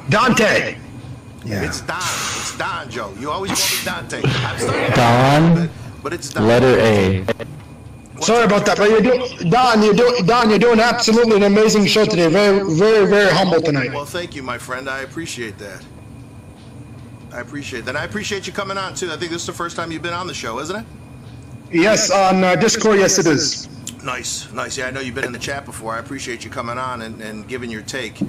Dante. Yeah. It's Don. It's Don, Joe. You always call me Dante. I'm starting to Don, but it's Don. letter A. Sorry about that, but you're doing absolutely an amazing show today. Very, very, very humble tonight. Well, thank you, my friend. I appreciate that. I appreciate that. I appreciate you coming on, too. I think this is the first time you've been on the show, isn't it? Yes, on Discord, yes it is. Nice, nice. Yeah, I know you've been in the chat before. I appreciate you coming on and giving your take.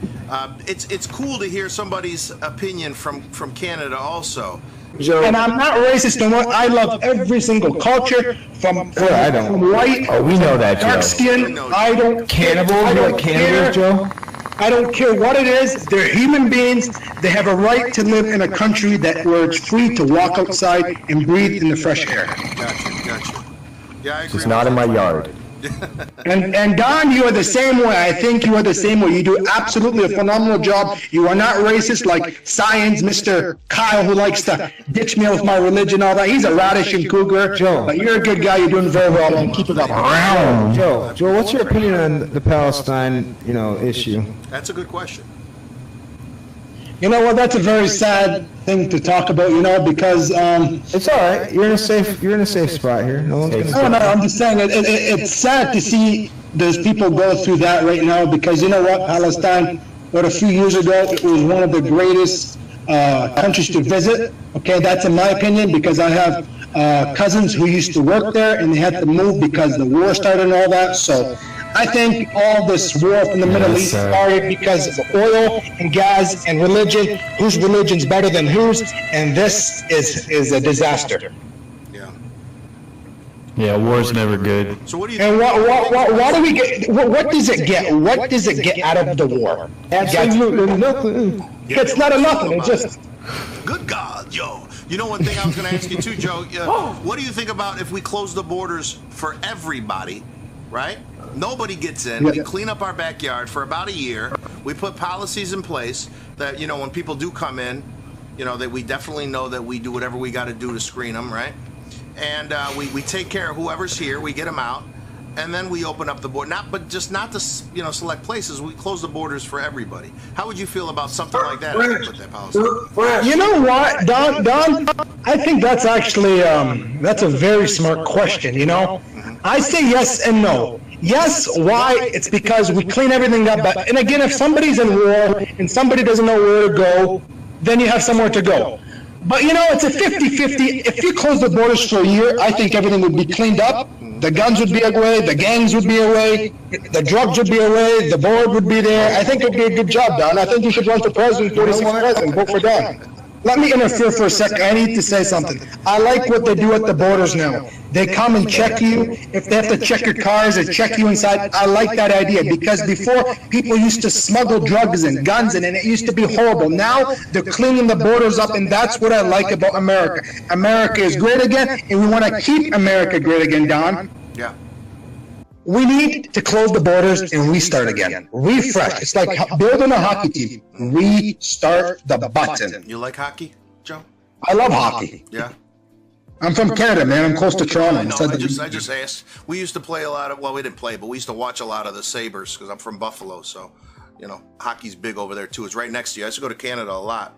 It's cool to hear somebody's opinion from Canada also. And I'm not racist no more. I love every single culture from white. Oh, we know that, dark Joe. skin. I don't Cannibals, I you don't like cannibals, Joe? I don't care what it is. They're human beings. They have a right to live in a country where it's free to walk outside and breathe in the fresh air. Gotcha. Yeah, I agree. Just not in my yard. And Don, you are the same way. I think you are the same way. You do absolutely a phenomenal job. You are not racist like Science, Mr. Kyle, who likes to ditch me with my religion, all that. He's a Raddishing Cougar. Joe. But you're a good guy. You're doing very well, and keep it up. Joe, what's your opinion on the Palestine, issue? That's a good question. You know what? That's a very sad thing to talk about. Because It's all right. You're in a safe spot here. No one's gonna. no, I'm just saying it's sad to see those people go through that right now. Because you know what, Palestine, a few years ago, it was one of the greatest countries to visit. Okay, that's in my opinion because I have cousins who used to work there and they had to move because the war started and all that. So I think all this war from the Middle East started because of oil and gas and religion. Whose religion's better than whose? And this is a disaster. Yeah, war's never good. So what do you And what do we get? What does it get? What does it get out of the war? Absolutely nothing. It's not enough. It's just. Good God, Joe. You know one thing I was going to ask you too, Joe. What do you think about if we close the borders for everybody, right? Nobody gets in. We clean up our backyard for about a year. We put policies in place that, when people do come in, that we definitely know that we do whatever we got to do to screen them, right? And we take care of whoever's here. We get them out. And then we open up the border. Not to select places. We close the borders for everybody. How would you feel about something like that? If we put that policy? You know what, Don? I think that's actually that's a very smart question. I say yes and no. Yes, why? It's because we clean everything up. And again, if somebody's in war and somebody doesn't know where to go, then you have somewhere to go. But it's a 50-50. If you close the borders for a year, I think everything would be cleaned up. The guns would be away, the gangs would be away, the drugs would be away, the board would be there. I think it would be a good job, Don. I think you should run for president, 46th president, vote for Don. Let me interfere for a second. I need to say something. I like what they do at the borders now. They come and check you. If they have to check your cars or check you inside, I like that idea because before people used to smuggle drugs and guns and it used to be horrible. Now they're cleaning the borders up and that's what I like about America. America is great again and we want to keep America great again, Don. Yeah. We need to close the borders and restart again. Refresh. It's like building a hockey team. Restart the button. You like hockey, Joe? I love hockey. Yeah. I'm from Canada, man. I'm close to Toronto. I know. I just asked. We used to play a lot of. Well, we didn't play, but we used to watch a lot of the Sabres because I'm from Buffalo. So, hockey's big over there too. It's right next to you. I used to go to Canada a lot.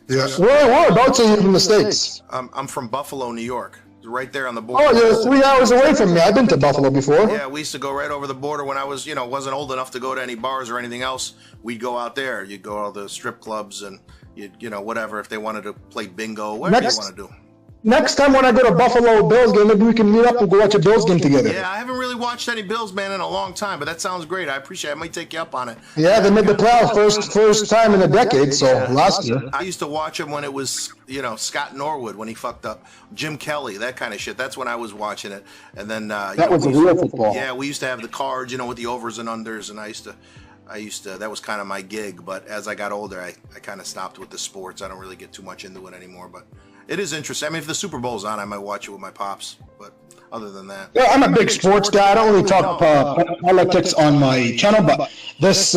Yeah. Whereabouts are you in the States? I'm from Buffalo, New York. Right there on the border. Oh, you're 3 hours away from me. I've been to Buffalo before. Yeah, we used to go right over the border when I was, wasn't old enough to go to any bars or anything else. We'd go out there. You'd go to all the strip clubs and whatever, if they wanted to play bingo, whatever you want to do. Next time when I go to Buffalo Bills game, maybe we can meet up and go watch a Bills game together. Yeah, I haven't really watched any Bills, man, in a long time, but that sounds great. I appreciate it. I might take you up on it. Yeah, they made the playoffs first time in a decade, so last year. I used to watch him when it was, Scott Norwood when he fucked up, Jim Kelly, that kind of shit. That's when I was watching it. And then that was a real football. Yeah, we used to have the cards, with the overs and unders, and I used to, that was kind of my gig, but as I got older, I kind of stopped with the sports. I don't really get too much into it anymore, but it is interesting. I mean, if the Super Bowl's on, I might watch it with my pops, but other than that. Yeah, I'm a big sports guy. I don't really talk politics on my channel, but this,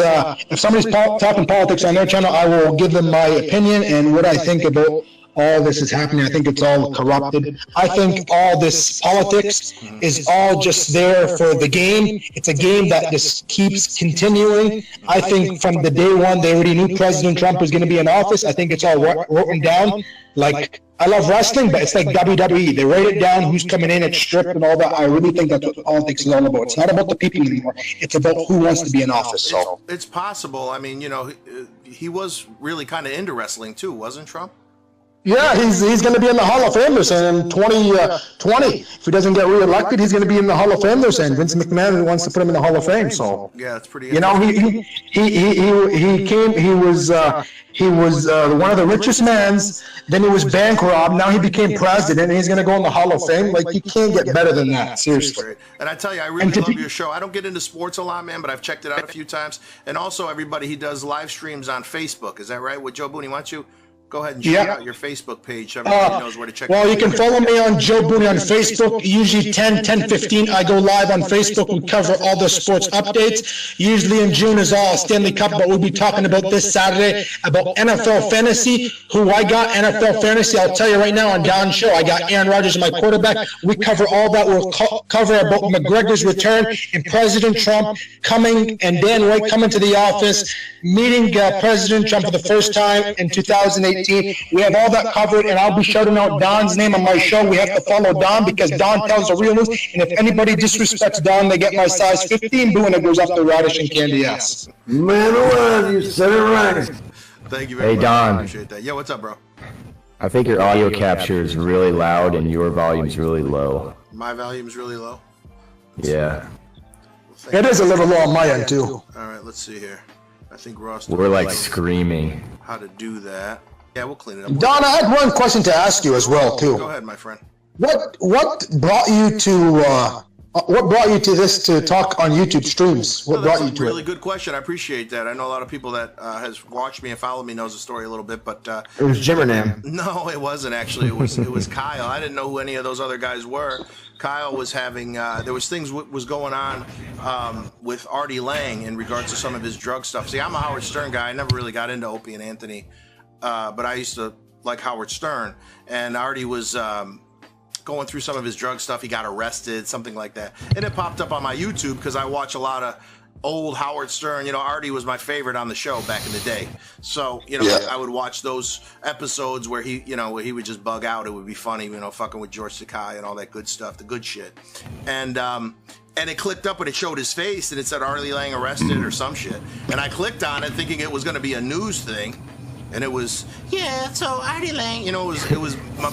if somebody's talking politics on their channel, I will give them my opinion and what I think about all this is happening. I think it's all corrupted. I think all this politics is all just there for the game. It's a game that just keeps continuing. I think from the day one, they already knew President Trump was going to be in office. I think it's all written down. Like, I love wrestling, but it's like WWE. They write it down, who's coming in, it's stripped and all that. I really think that's what politics is all about. It's not about the people anymore. It's about who wants to be in office. So it's possible. I mean, he was really kind of into wrestling too, wasn't Trump? yeah, he's going to be in the Hall of Fame. They're saying in 2020, if he doesn't get reelected, he's going to be in the Hall of Fame. They're saying Vince McMahon wants to put him in the Hall of Fame. So yeah, that's pretty. He was one of the richest mans. Then he was bank robbed. Now he became president, and he's going to go in the Hall of Fame. Like, you can't get better than that. Seriously. And I tell you, I really love your show. I don't get into sports a lot, man, but I've checked it out a few times. And also, everybody, he does live streams on Facebook. Is that right? With Joe Booni, why don't you go ahead and check out your Facebook page so everybody knows where to check Well, you can follow me on Joe Booni on Facebook. Usually 10:15, I go live on Facebook and cover all the sports updates. Usually in June is all Stanley Cup, but we'll be talking about this Saturday about NFL fantasy. Who I got NFL fantasy, I'll tell you right now on Don's show. I got Aaron Rodgers, my quarterback. We cover all that. We'll cover about McGregor's return and President Trump coming, and Dan White coming to the office, meeting President Trump for the first time in 2018. We have all that covered, and I'll be shouting out Don's name on my show. We have to follow Don because Don tells the real news, and if anybody disrespects Don, they get my size 15 boo, and it goes up to Raddishing candy ass. Man, you said it right. Thank you very much. Hey, Don. I appreciate that. Yeah, what's up, bro? I think your audio capture is really loud and your volume's really low. My volume's really low? Yeah. It is a little low on my end, too. All right, let's see here. I think Ross... We're like screaming. How to do that. Yeah, we'll clean it up. Don, I had one question to ask you as well, too. Go ahead, my friend. What brought you to this to talk on YouTube streams? What brought you to it? That's a really good question. I appreciate that. I know a lot of people that has watched me and followed me knows the story a little bit, but It was Jim or Nam. no, it wasn't actually. It was Kyle. I didn't know who any of those other guys were. Kyle was having there was things was going on with Artie Lang in regards to some of his drug stuff. See, I'm a Howard Stern guy. I never really got into Opie and Anthony, but I used to like Howard Stern, and Artie was going through some of his drug stuff. He got arrested, something like that, and it popped up on my YouTube because I watch a lot of old Howard Stern. Artie was my favorite on the show back in the day, so I would watch those episodes where he would just bug out. It would be funny, fucking with George Takei and all that good stuff, the good shit, and it clicked up and it showed his face and it said Artie Lang arrested or some shit, and I clicked on it thinking it was going to be a news thing. And it was, so Artie Lang, it was my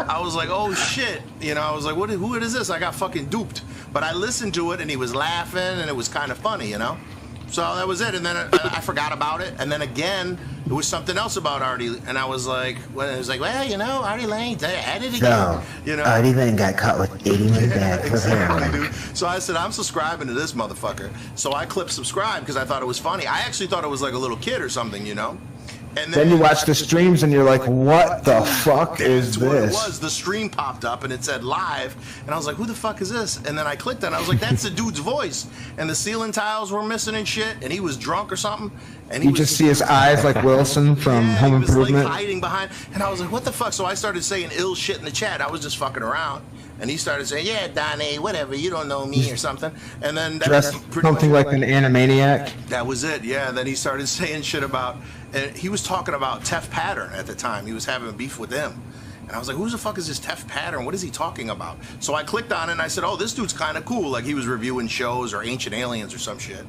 I was like, oh shit, I was like, who is this? I got fucking duped. But I listened to it and he was laughing and it was kind of funny, So that was it. And then I forgot about it. And then again, it was something else about Artie. And I was like, Artie Lang, at it again. Artie Lang got caught with 81 bags of heroin. Dude. So I said, I'm subscribing to this motherfucker. So I clicked subscribe because I thought it was funny. I actually thought it was like a little kid or something, And Then you watch the streams and you're like, what the fuck is what it this? was. The stream popped up and it said live, and I was like, who the fuck is this? And then I clicked on it. I was like, that's the dude's voice. And the ceiling tiles were missing and shit, and he was drunk or something. And You just see his eyes like Wilson from Home he was Improvement. like hiding behind, and I was like, what the fuck? So I started saying ill shit in the chat. I was just fucking around. And he started saying, yeah, Donnie, whatever, you don't know me or something. And then Dressed something like an Animaniac. That was it, yeah. And then he started saying shit about, and he was talking about Tef Pattern at the time. He was having a beef with them. And I was like, who the fuck is this Tef Pattern? What is he talking about? So I clicked on it and I said, oh, this dude's kind of cool. Like he was reviewing shows or Ancient Aliens or some shit.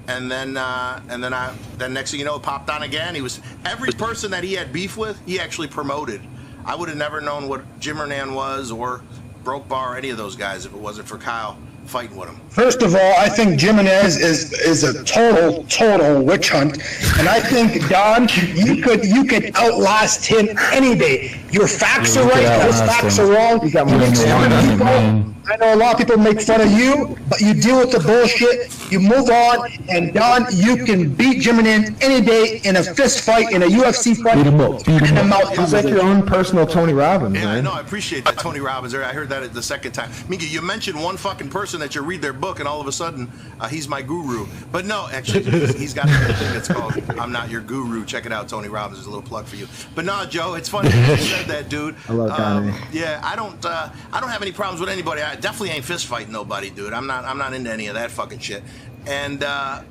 And then next thing you know, it popped on again. He was, every person that he had beef with, he actually promoted. I would have never known what Jim Hernan was or Broke Bar or any of those guys if it wasn't for Kyle fighting with him. First of all, I think Jimenez is a total witch hunt, and I think Don, you could outlast him any day. Your facts are right, his facts are wrong. You make fun of people. I know a lot of people make fun of you, but you deal with the bullshit. You move on, and Don, you can beat Jimenez any day in a fist fight, in a UFC fight. Beat him up. He's like your own personal Tony Robbins, Yeah, man. I know. I appreciate that, Tony Robbins. I heard that the second time. Mika, you mentioned one fucking person person that you read their book and all of a sudden he's my guru. But no, actually, he's got a thing that's called "I'm Not Your Guru." Check it out, Tony Robbins. Is a little plug for you. But no, Joe, it's funny that you said that, dude. I love Dante. Yeah, I don't have any problems with anybody. I definitely ain't fist fighting nobody, dude. I'm not into any of that fucking shit. And,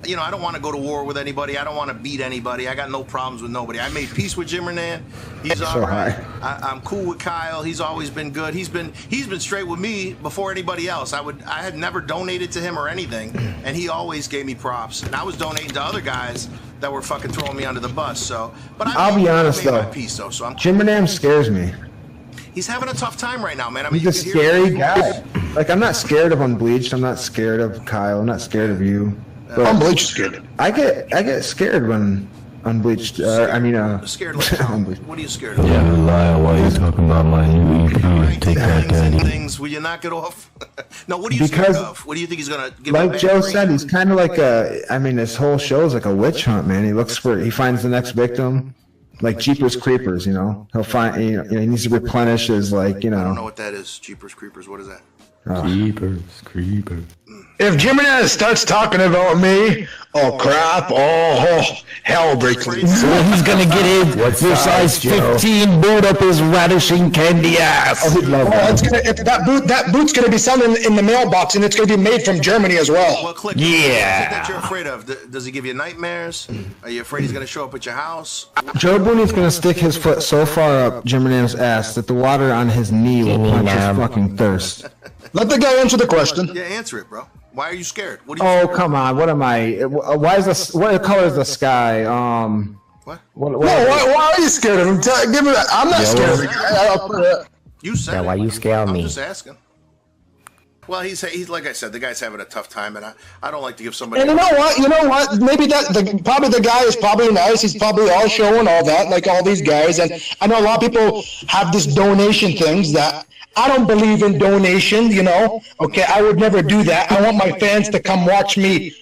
you know, I don't want to go to war with anybody. I don't want to beat anybody. I got no problems with nobody. I made peace with Jim Renan. He's all right. I'm cool with Kyle. He's always been good. He's been straight with me before anybody else. I had never donated to him or anything, and he always gave me props. And I was donating to other guys that were fucking throwing me under the bus. So, but I'll be honest though. Peace, though, so Jim Renan scares me. He's having a tough time right now, man. I mean, he's a scary guy. Like, I'm not scared of Unbleached. I'm not scared of Kyle. I'm not scared of you. But Unbleached is good. I get scared when Unbleached. Scared like Unbleached. what are you scared of? Yeah, Lyle, why are you talking about my new EP? Take that, Daddy. Things. Will you knock it off? No, what are you scared of? What do you think he's gonna give? Like Joe said, he's kind of like this whole show is like a witch hunt, man. He finds the next victim. Like Jeepers Creepers, you know. He'll find, you know, he needs to replenish his, like, you know. I don't know what that is. Jeepers Creepers. What is that? Jeepers Creepers. If Jim Renan starts talking about me, oh crap, hell breaks loose. So he's gonna get in your size 15 boot up his Raddishing candy ass. It's gonna, that boot's gonna be selling in the mailbox, and it's gonna be made from Germany as well. Well, click. What is it that you're afraid of? Does he give you nightmares? Are you afraid he's gonna show up at your house? Joe Booney's gonna stick his foot so far up Jim Renan's ass that the water on his knee will quench his fucking thirst. Let the guy answer the question. Yeah, answer it, bro. Why are you scared? What are you scared come on! What am I? Why is this? What color is the sky? What? Why are you scared of him? I'm not scared of the guy. You said Yeah, why you scare I'm me? just asking. Well, he's like I said, the guy's having a tough time, and I don't like to give somebody. And you know what? Maybe probably the guy is probably nice. He's probably all show and all that, like all these guys. And I know a lot of people have this donation things that I don't believe in donation. You know, okay, I would never do that. I want my fans to come watch me.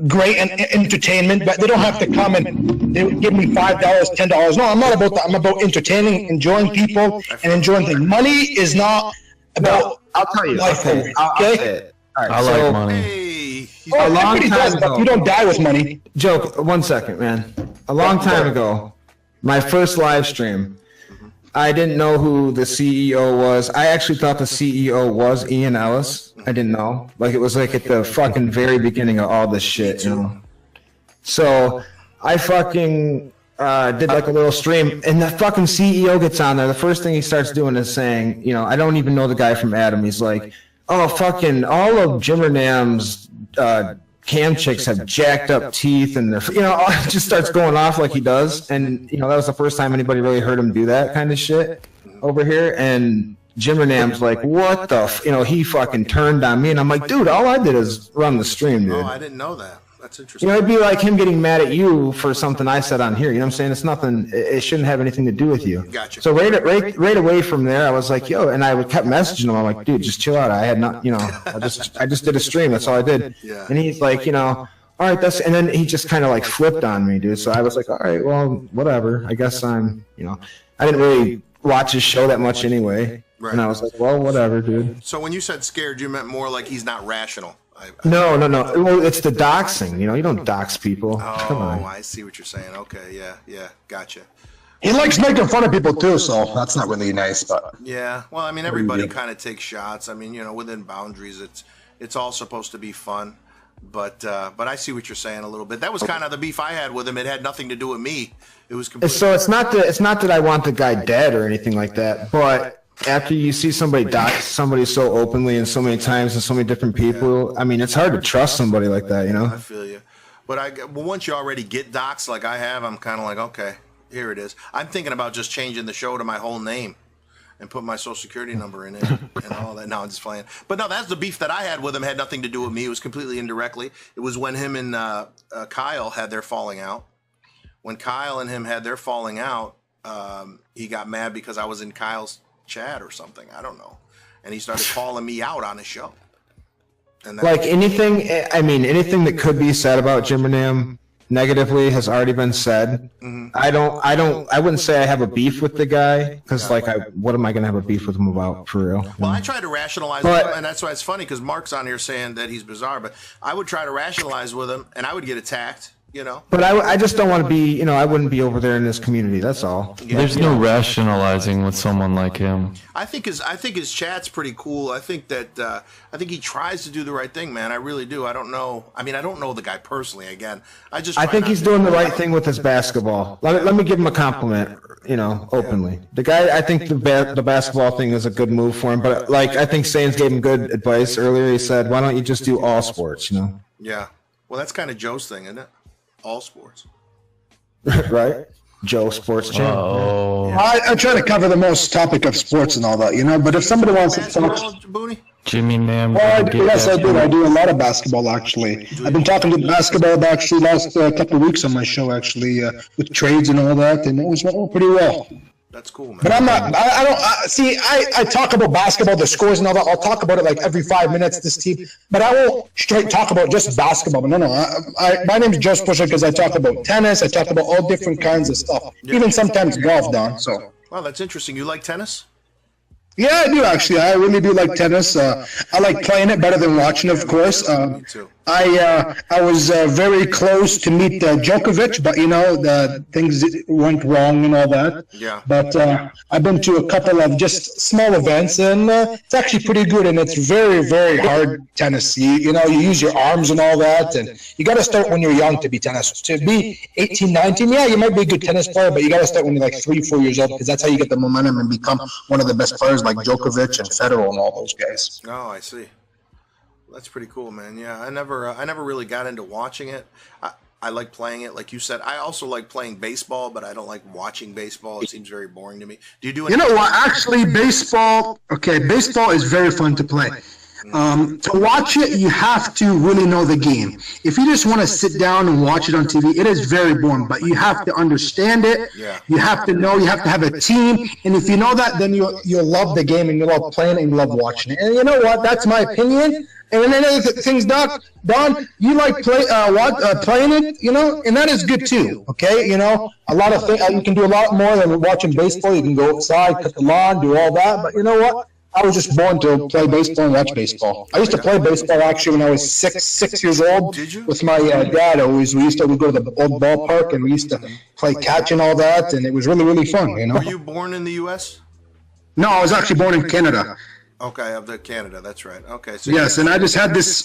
Great and entertainment, but they don't have to come and they give me $5, $10. No, I'm not about that. I'm about entertaining, enjoying people, and enjoying things. Money is not about. I'll tell you. Life Okay. okay? All right, I like money. Hey, A long everybody time does, but ago. you don't die with money. Joe, 1 second, man. A long time ago, my first live stream, I didn't know who the CEO was. I actually thought the CEO was Ian Ellis. I didn't know. Like, it was like at the fucking very beginning of all this shit, you know. So I fucking did like a little stream, and the fucking CEO gets on there. The first thing he starts doing is saying, you know, I don't even know the guy from Adam. He's like, oh, fucking all of Jim Renam's cam chicks have jacked up teeth, and they're, you know, just starts going off like he does. And, you know, that was the first time anybody really heard him do that kind of shit over here. And Jim Renam's like, what the, you know, he fucking turned on me, and I'm like, dude, all I did is run the stream, dude. Oh, I didn't know that. That's interesting. You know, it'd be like him getting mad at you for something I said on here. You know what I'm saying? It's nothing. It shouldn't have anything to do with you. Gotcha. So right away from there, I was like, yo, and I kept messaging him. I'm like, dude, just chill out. I had not, you know, I just did a stream. That's all I did. Yeah. And he's like, you know, all right, and then he just kind of like flipped on me, dude. So I was like, all right, well, whatever. I guess I'm, you know, I didn't really watch his show that much anyway. Right. And I was like, well, whatever, dude. So when you said scared, you meant more like he's not rational. No. Well, it's the doxing. You know, you don't dox people. Come on. I see what you're saying. Okay, yeah, gotcha. He likes making fun of people too, so that's not really nice. But Yeah, well, I mean, everybody kind of takes shots. I mean, you know, within boundaries, it's all supposed to be fun. But I see what you're saying a little bit. That was kind of the beef I had with him. It had nothing to do with me. It was completely. So it's not that I want the guy dead or anything like that, but after you see somebody dox somebody so openly and so many times and so many different people, I mean, it's hard to trust somebody like that, you know? I feel you. But once you already get doxxed like I have, I'm kind of like, okay, here it is. I'm thinking about just changing the show to my whole name and put my social security number in it and all that. No, I'm just playing. But no, that's the beef that I had with him. Had nothing to do with me. It was completely indirectly. It was when him and Kyle had their falling out. When Kyle and him had their falling out, he got mad because I was in Kyle's chat or something. I don't know. And he started calling me out on his show. And Like anything that could be said about Jim Renam, negatively has already been said. I wouldn't say I have a beef with the guy because what am I going to have a beef with him about for real? Well, I try to rationalize with him, and that's why it's funny because Mark's on here saying that he's bizarre, but I would try to rationalize with him, and I would get attacked. But I just don't want to be, I wouldn't be over there in this community. That's all. Yeah. There's no rationalizing with someone like him. I think his chat's pretty cool. I think he tries to do the right thing, man. I really do. I don't know. I mean, I don't know the guy personally. Again, I think he's doing the right thing with his basketball. Let me give him a compliment, openly. The guy, I think the basketball thing is a good move for him. But I think Sains gave him good advice earlier. He said, "Why don't you just do all sports?" Yeah. Well, that's kind of Joe's thing, isn't it? All sports. Right? Joe Sports Channel. Oh. I try to cover the most topic of sports and all that, but if somebody wants to talk... Booni? Jimmy, man. Yes, I do. I do a lot of basketball, actually. I've been talking to basketball actually last couple of weeks on my show, actually, with trades and all that, and it was went pretty well. That's cool, man. But I'm not. I talk about basketball, the scores and all that. I'll talk about it like every 5 minutes. This team, but I won't straight talk about just basketball. But no. My name is Joe Pusher because I talk about tennis. I talk about all different kinds of stuff, even sometimes golf, Don. So. Wow, that's interesting. You like tennis? Yeah, I do actually. I really do like tennis. I like playing it better than watching, of course. Me too. I was very close to meet Djokovic, but the things went wrong and all that. Yeah. But I've been to a couple of just small events, and it's actually pretty good. And it's very, very hard tennis. You use your arms and all that, and you got to start when you're young to be tennis. To be 18, 19, yeah, you might be a good tennis player, but you got to start when you're like 3, 4 years old because that's how you get the momentum and become one of the best players like Djokovic and Federer and all those guys. Oh, I see. That's pretty cool, man. Yeah, I never really got into watching it. I like playing it, like you said. I also like playing baseball, but I don't like watching baseball. It seems very boring to me. Do you do anything? You know what? Actually, baseball is very fun to play. To watch it, you have to really know the game. If you just want to sit down and watch it on TV, it is very boring. But you have to understand it. Yeah. You have to know. You have to have a team. And if you know that, then you'll love the game and you'll love playing it and you love watching it. And you know what? That's my opinion. And then other things, Don, you like playing it, and that is good too. Okay, a lot of things you can do a lot more than watching baseball. You can go outside, cut the lawn, do all that. But you know what? I was just born to play baseball and watch baseball. I used to play baseball actually when I was six years old. Did you? With my dad. We used to go to the old ballpark and we used to play catch and all that, and it was really, really fun. Were you born in the U.S.? No, I was actually born in Canada. Okay, of the Canada, that's right. Okay. So yes, and I just had this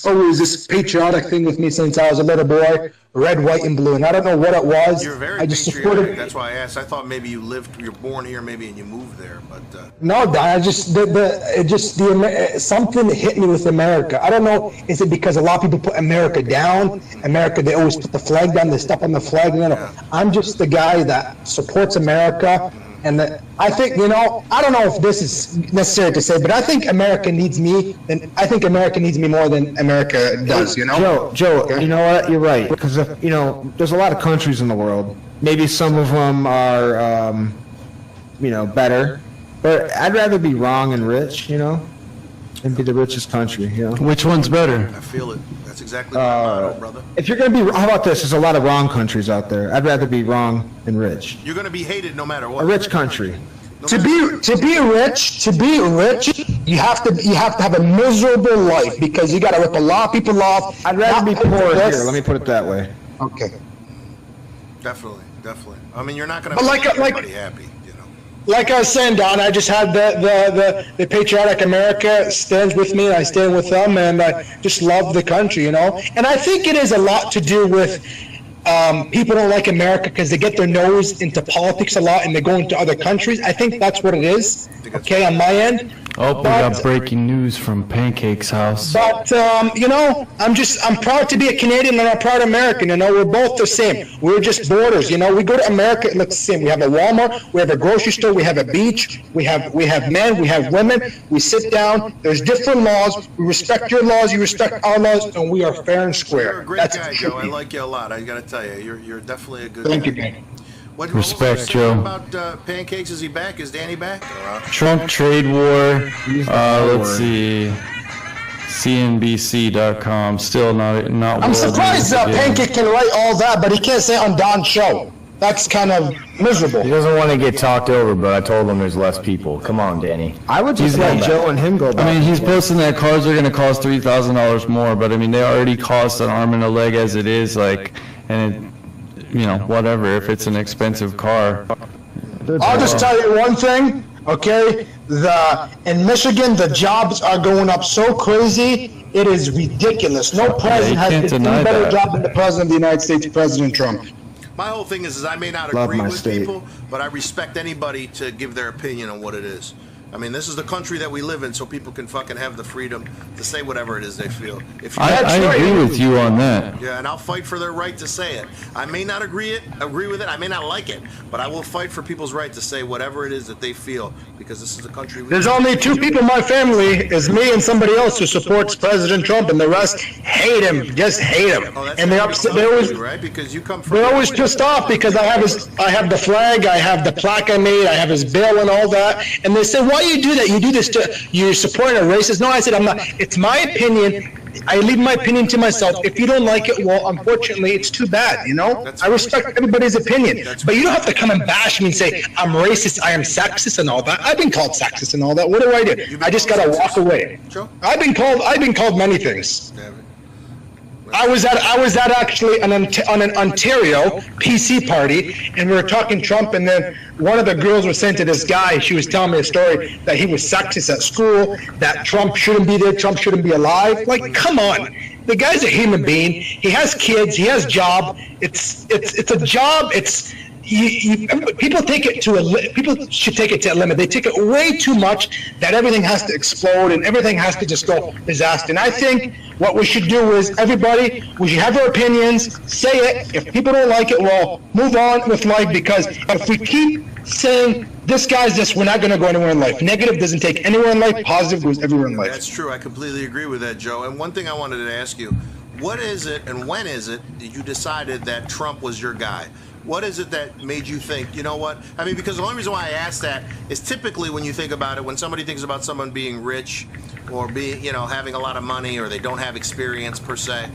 patriotic thing with me since I was a little boy, red, white, and blue, and I don't know what it was. You're very patriotic. That's why I asked. I thought maybe you're born here, maybe, and you moved there, but. No, something hit me with America. I don't know. Is it because a lot of people put America down? America, they always put the flag down. They step on the flag. I'm just the guy that supports America. And I think, I don't know if this is necessary to say, but I think America needs me, and I think America needs me more than America does, Joe, okay. You know what? You're right. Because, there's a lot of countries in the world. Maybe some of them are, better. But I'd rather be wrong and rich, and be the richest country, Which one's better? I feel it. That's exactly my motto, brother. If you're going to be, how about this? There's a lot of wrong countries out there. I'd rather be wrong and rich. You're going to be hated no matter what. A rich country. To be rich, you have to have a miserable life because you got to rip a lot of people off. I'd rather be poor here. Let me put it that way. Okay. Definitely. I mean, you're not going to make everybody happy. Like I was saying, Don, I just had the patriotic America stands with me, and I stand with them, and I just love the country, And I think it is a lot to do with people don't like America because they get their nose into politics a lot, and they go into other countries. I think that's what it is, okay, on my end. Oh, we got breaking news from Pancake's house. But, I'm proud to be a Canadian and I'm proud American, we're both the same. We're just borders, we go to America, it looks the same. We have a Walmart, we have a grocery store, we have a beach, we have men, we have women, we sit down, there's different laws, we respect your laws, you respect our laws, and we are fair and square. You're a great guy, Joe. I like you a lot, I gotta tell you. You're definitely a good guy. Thank you, man. What Respect, was Joe. About Pancakes? Is he back? Is Danny back? Trump trade war. Let's see. CNBC.com. Still not. I'm surprised Pancake can write all that, but he can't say on Don's show. That's kind of miserable. He doesn't want to get talked over, but I told him there's less people. Come on, Danny. I would just let Joe and him go back. I mean, he's posting that cars are going to cost $3,000 more, but I mean, they already cost an arm and a leg as it is, like, and it, you know, whatever, if it's an expensive car. I'll just tell you one thing, okay? In Michigan, the jobs are going up so crazy, it is ridiculous. No president has done a better job than the president of the United States, President Trump. My whole thing is I may not agree with people, but I respect anybody to give their opinion on what it is. I mean, this is the country that we live in, so people can fucking have the freedom to say whatever it is they feel. I agree with you on that. Yeah, and I'll fight for their right to say it. I may not agree with it. I may not like it, but I will fight for people's right to say whatever it is that they feel, because this is the country we live in. There's only two people in my family, is me and somebody else who supports President Trump, and the rest hate him, just hate him. Oh, and they're upset. They're always, right? Because you come from. They're always pissed off because I have the flag, I have the plaque I made, I have his bill and all that, and they say, why you do that? You do this you're supporting a racist. No, I said I'm not. It's my opinion. I leave my opinion to myself. If you don't like it, well, unfortunately, it's too bad, you know? I respect everybody's opinion. But you don't have to come and bash me and say, I'm racist, I am sexist and all that. I've been called sexist and all that. What do I do? I just got to walk away. I've been called many things. I was at actually on an Ontario PC party, and we were talking Trump, and then one of the girls was saying to this guy, she was telling me a story that he was sexist at school, that Trump shouldn't be there, Trump shouldn't be alive. Like, come on. The guy's a human being. He has kids. He has job. It's a job. People take it to people should take it to a limit. They take it way too much that everything has to explode and everything has to just go disaster. And I think what we should do is we should have our opinions, say it. If people don't like it, well, move on with life, because if we keep saying this guy's this, we're not going to go anywhere in life. Negative doesn't take anywhere in life. Positive goes everywhere in life. That's true. I completely agree with that, Joe. And one thing I wanted to ask you, what is it and when is it that you decided that Trump was your guy? What is it that made you think, you know what? I mean, because the only reason why I ask that is typically when you think about it, when somebody thinks about someone being rich or being, you know, having a lot of money, or they don't have experience per se,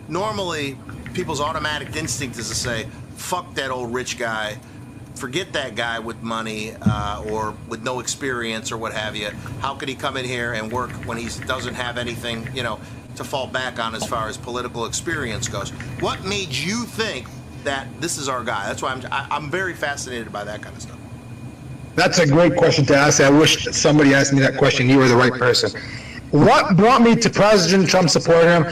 normally people's automatic instinct is to say, fuck that old rich guy, forget that guy with money or with no experience or what have you. How could he come in here and work when he doesn't have anything, you know, to fall back on as far as political experience goes? What made you think that this is our guy? That's why I'm very fascinated by that kind of stuff. That's a great question to ask. I wish somebody asked me that question. You were the right person. What brought me to President Trump, supporting him?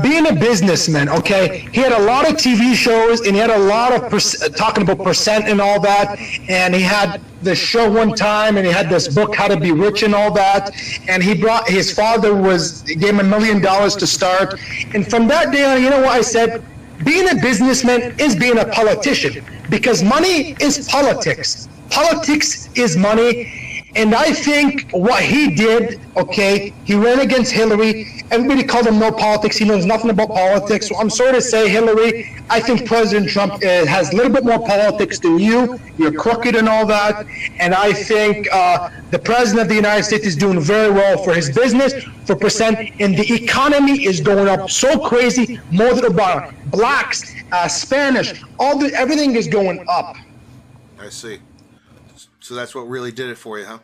Being a businessman, okay? He had a lot of TV shows, and he had a lot of talking about percent and all that, and he had the show one time, and he had this book, How to Be Rich and all that, and his father gave him $1 million to start, and from that day on, you know what I said? Being a businessman is being a politician, because money is politics. Politics is money. And I think what he did, okay, he ran against Hillary. Everybody called him no politics. He knows nothing about politics. So I'm sorry to say, Hillary, I think President Trump has a little bit more politics than you. You're crooked and all that. And I think the President of the United States is doing very well for his business, for percent. And the economy is going up so crazy, more than Obama. Blacks, Spanish, everything is going up. I see. So that's what really did it for you, huh?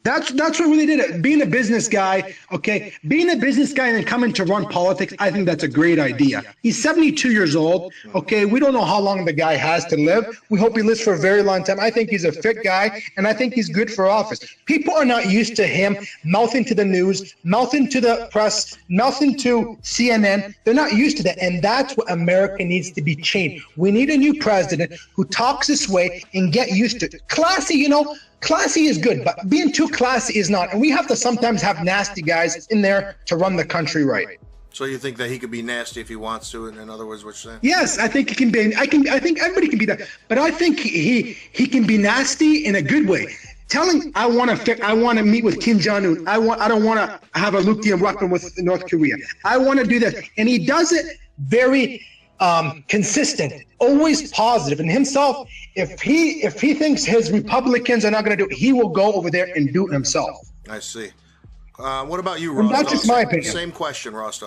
That's what really did it. Being a business guy, okay, being a business guy and then coming to run politics, I think that's a great idea. He's 72 years old, okay? We don't know how long the guy has to live. We hope he lives for a very long time. I think he's a fit guy, and I think he's good for office. People are not used to him mouthing to the news, mouthing to the press, mouthing to CNN. They're not used to that, and that's what America needs to be changed. We need a new president who talks this way and get used to it. Classy, you know, classy is good, but being too classy is not. And we have to sometimes have nasty guys in there to run the country right. So you think that he could be nasty if he wants to? In other words, what you're saying? Yes, I think he can be. I think everybody can be that. But I think he can be nasty in a good way. Telling I want to meet with Kim Jong-un. I don't want to have a nuclear weapon with North Korea. I want to do that, and he does it very consistent, always positive. And himself, if he thinks his Republicans are not going to do it, he will go over there and do it himself. I see. What about you, And Ross? that's just my opinion. Same question, Ross.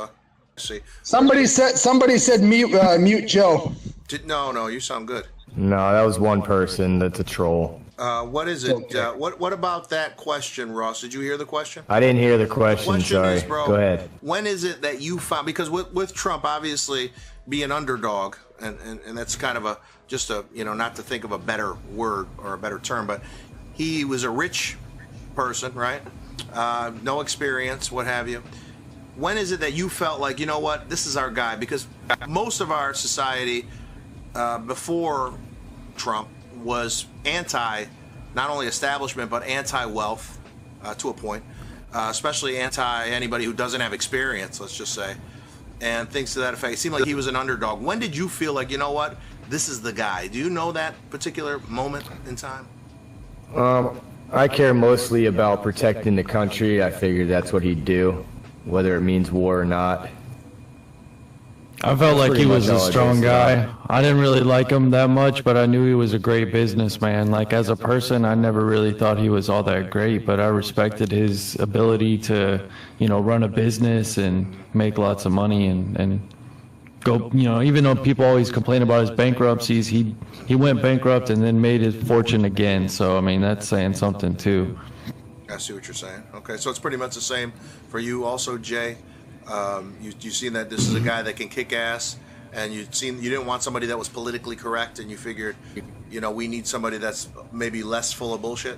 See. Somebody said mute Joe. No, you sound good. No, that was one person. That's a troll. What is it? What about that question, Ross? Did you hear the question? I didn't hear the question. Question Sorry. is, bro, Go ahead. when is it that you found, because with Trump obviously being underdog, and that's kind of not to think of a better word or a better term, but he was a rich person, right? No experience, what have you. When is it that you felt like, you know what, this is our guy? Because most of our society before Trump was anti, not only establishment, but anti-wealth to a point, especially anti-anybody who doesn't have experience, let's just say, and things to that effect. It seemed like he was an underdog. When did you feel like, you know what, this is the guy? Do you know that particular moment in time? I care mostly about protecting the country. I figured that's what he'd do, whether it means war or not. I felt like he was a strong guy. I didn't really like him that much, but I knew he was a great businessman. Like, as a person, I never really thought he was all that great, but I respected his ability to, run a business and make lots of money and go, even though people always complain about his bankruptcies, he went bankrupt and then made his fortune again. So, I mean, that's saying something too. I see what you're saying. Okay, so it's pretty much the same for you also, Jay. You seen that this is a guy that can kick ass, and you didn't want somebody that was politically correct, and you figured, we need somebody that's maybe less full of bullshit.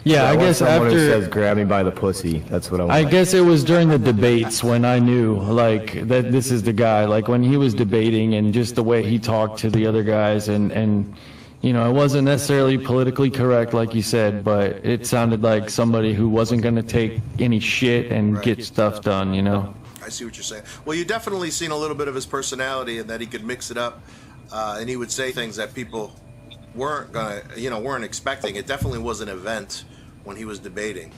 Yeah, I guess someone after who says "grab me by the pussy," that's what I want. I guess it was during the debates when I knew like that this is the guy. Like when he was debating and just the way he talked to the other guys, and it wasn't necessarily politically correct like you said, but it sounded like somebody who wasn't going to take any shit and get stuff done. I see what you're saying. Well, you definitely seen a little bit of his personality and that he could mix it up, and he would say things that people weren't expecting. It definitely was an event when he was debating.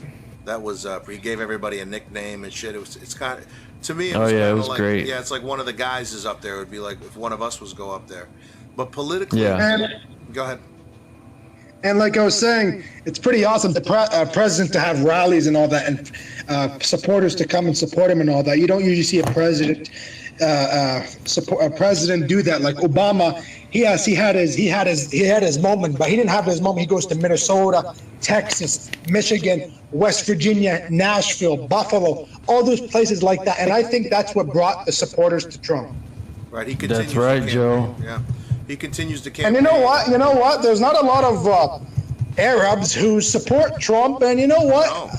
That was he gave everybody a nickname and shit. It's kind of, to me, it was like, great. Yeah, it's like one of the guys is up there. It would be like if one of us was go up there. But politically, go ahead. And like I was saying, it's pretty awesome the president to have rallies and all that, and supporters to come and support him and all that. You don't usually see a president do that. Like Obama, he had his moment, but he didn't have his moment. He goes to Minnesota, Texas, Michigan, West Virginia, Nashville, Buffalo, all those places like that. And I think that's what brought the supporters to Trump. Right. He continues. That's right, Joe. Yeah. He continues to campaign. And you know what? There's not a lot of Arabs who support Trump, and you know what? No.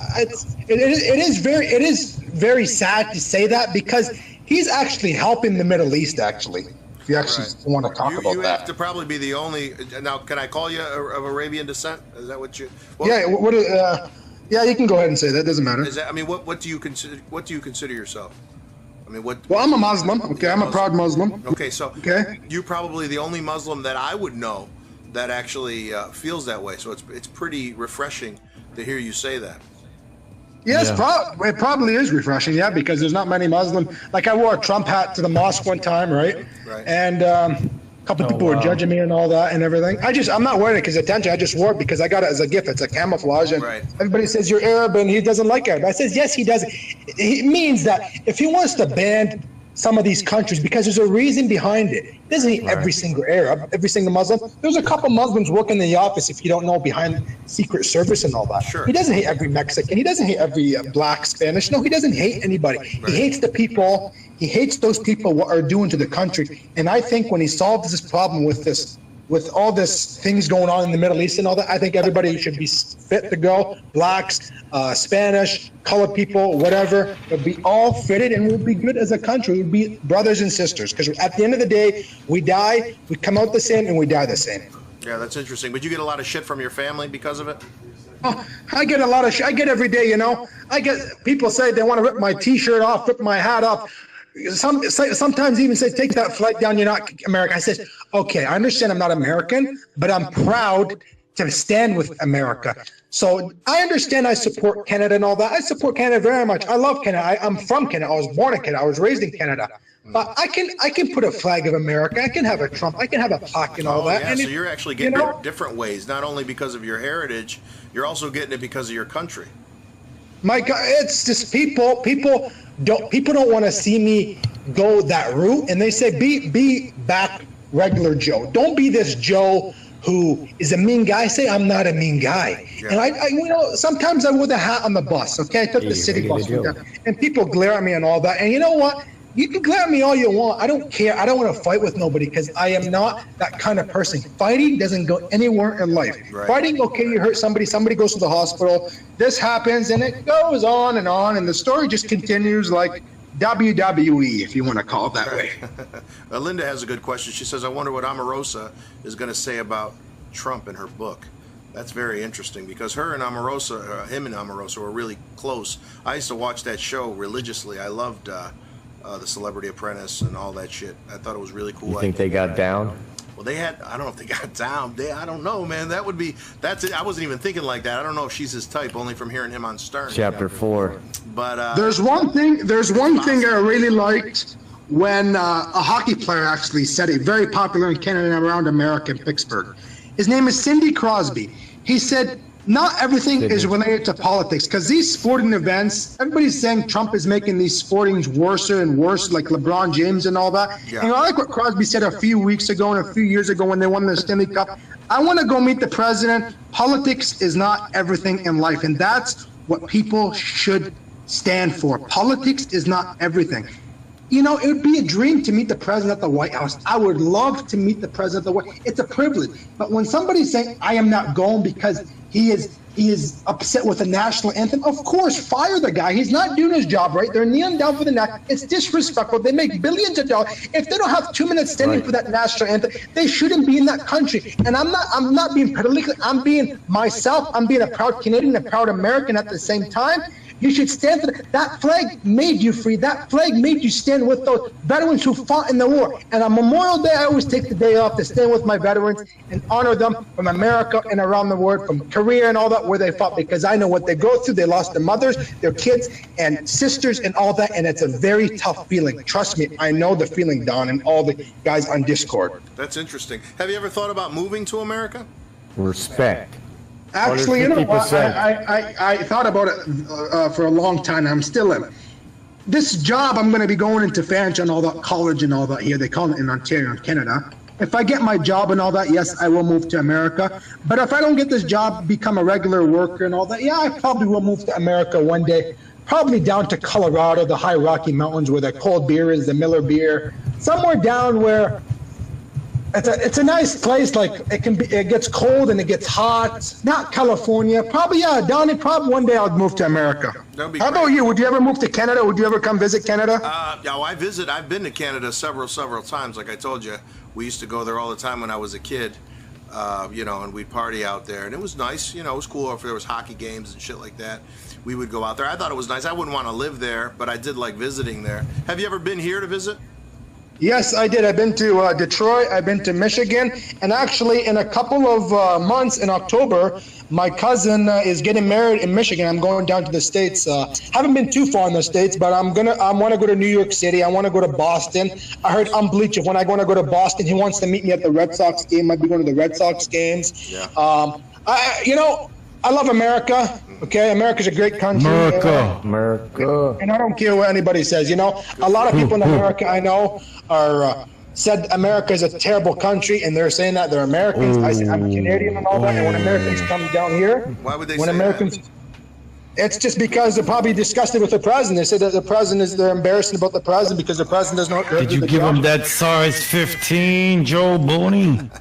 It is very sad to say that, because he's actually helping the Middle East. Actually, if you actually want to talk about you that, have to probably be the only. Now, can I call you of Arabian descent? Is that what you? Yeah, you can go ahead and say that. Doesn't matter. Is that? I mean, what do you consider? What do you consider yourself? I mean, what? Well, I'm a Muslim. Okay, I'm a proud Muslim. Okay, so you're probably the only Muslim that I would know that actually feels that way. So it's pretty refreshing to hear you say that. Yes, it probably is refreshing. Yeah, because there's not many Muslim. Like I wore a Trump hat to the mosque one time, right? Right. And a couple people were judging me and all that and everything. I'm not wearing it because attention. I just wore it because I got it as a gift. It's a camouflage. And everybody says you're Arab and he doesn't like Arab. I says yes, he does. It means that if he wants to ban some of these countries, because there's a reason behind it. He doesn't hate every single Arab, every single Muslim. There's a couple Muslims working in the office, if you don't know, behind Secret Service and all that. Sure. He doesn't hate every Mexican. He doesn't hate every black, Spanish. No, he doesn't hate anybody. He hates the people. He hates those people what are doing to the country. And I think when he solves this problem with all this things going on in the Middle East and all that, I think everybody should be fit to go. Blacks, Spanish, colored people, whatever. It'll be all fitted and we'll be good as a country. We'll be brothers and sisters. Because at the end of the day, we die, we come out the same, and we die the same. Yeah, that's interesting. But you get a lot of shit from your family because of it? Oh, I get a lot of shit. I get every day, I get people say they want to rip my T-shirt off, rip my hat off. Sometimes even say, take that flight down, you're not American. I said, okay, I understand I'm not American, but I'm proud to stand with America. So I understand I support Canada and all that. I support Canada very much. I love Canada. I'm from Canada. I was born in Canada. I was raised in Canada. But I can put a flag of America. I can have a Trump. I can have a plaque and all that. Yeah, and so you're actually getting it different ways, not only because of your heritage, you're also getting it because of your country. My God, it's just people don't want to see me go that route, and they say be back regular Joe. Don't be this Joe who is a mean guy. I say I'm not a mean guy. Yeah. And I sometimes I wear the hat on the bus. Okay, I took the city bus, and people glare at me and all that. And you know what? You can glare at me all you want. I don't care. I don't want to fight with nobody because I am not that kind of person. Fighting doesn't go anywhere in life. Right. Fighting, okay, you hurt somebody goes to the hospital, this happens, and it goes on, and the story just continues like WWE, if you want to call it that way. Linda has a good question. She says, I wonder what Omarosa is going to say about Trump in her book. That's very interesting because him and Omarosa were really close. I used to watch that show religiously. I loved The Celebrity Apprentice and all that shit. I thought it was really cool. You think they got down? Well, I don't know if they got down. I don't know, man. That's it. I wasn't even thinking like that. I don't know if she's his type, only from hearing him on Stern. Chapter 4. But there's one thing I really liked when a hockey player actually said it, very popular in Canada and around America in Pittsburgh. His name is Cindy Crosby. He said, not everything is related to politics because these sporting events, everybody's saying Trump is making these sportings worse and worse, like LeBron James and all that. Yeah. And I like what Crosby said a few weeks ago and a few years ago when they won the Stanley Cup. I want to go meet the president. Politics is not everything in life, and that's what people should stand for. Politics is not everything. You know, it would be a dream to meet the president at the White House. I would love to meet the president at the White House. It's a privilege. But when somebody's saying, I am not going because he is upset with the national anthem, of course, fire the guy. He's not doing his job right. They're kneeling down for the national. It's disrespectful. They make billions of dollars. If they don't have 2 minutes standing for that national anthem, they shouldn't be in that country. And I'm not being political. I'm being myself. I'm being a proud Canadian, a proud American at the same time. You should stand for that flag made you free. That flag made you stand with those veterans who fought in the war. And on Memorial Day, I always take the day off to stand with my veterans and honor them from America and around the world, from Korea and all that, where they fought, because I know what they go through. They lost their mothers, their kids, and sisters and all that, and it's a very tough feeling. Trust me, I know the feeling, Don, and all the guys on Discord. That's interesting. Have you ever thought about moving to America? Respect. Actually, you know what? I thought about it for a long time. I'm still in it. This job, I'm going to be going into Fanshawe and all that, college and all that here. They call it in Ontario, Canada. If I get my job and all that, yes, I will move to America. But if I don't get this job, become a regular worker and all that, yeah, I probably will move to America one day. Probably down to Colorado, the high Rocky Mountains, where the cold beer is, the Miller beer. Somewhere down where it's a nice place. Like it gets cold and it gets hot. Not California. Probably, yeah, Donnie. Probably one day I'll move to America. How about you? Would you ever move to Canada? Would you ever come visit Canada? Yeah, well, I've been to Canada several times. Like I told you, we used to go there all the time when I was a kid. And we'd party out there, and it was nice. You know, it was cool if there was hockey games and shit like that. We would go out there. I thought it was nice. I wouldn't want to live there, but I did like visiting there. Have you ever been here to visit? Yes, I did. I've been to Detroit. I've been to Michigan. And actually, in a couple of months in October, my cousin is getting married in Michigan. I'm going down to the States. Haven't been too far in the States, but I want to go to New York City. I want to go to Boston. I heard on Bleacher when I want to go to Boston, he wants to meet me at the Red Sox game. I'd be going to the Red Sox games. Yeah. I love America. Okay, America's a great country. America. And I don't care what anybody says. You know, a lot of people in America I know are said America is a terrible country, and they're saying that they're Americans. I say I'm a Canadian and all that. And when Americans come down here, why would they when say Americans, that? It's just because they're probably disgusted with the president. They say that the president they're embarrassed about the president because the president does not. Did you give him that size 15, Joe Booni?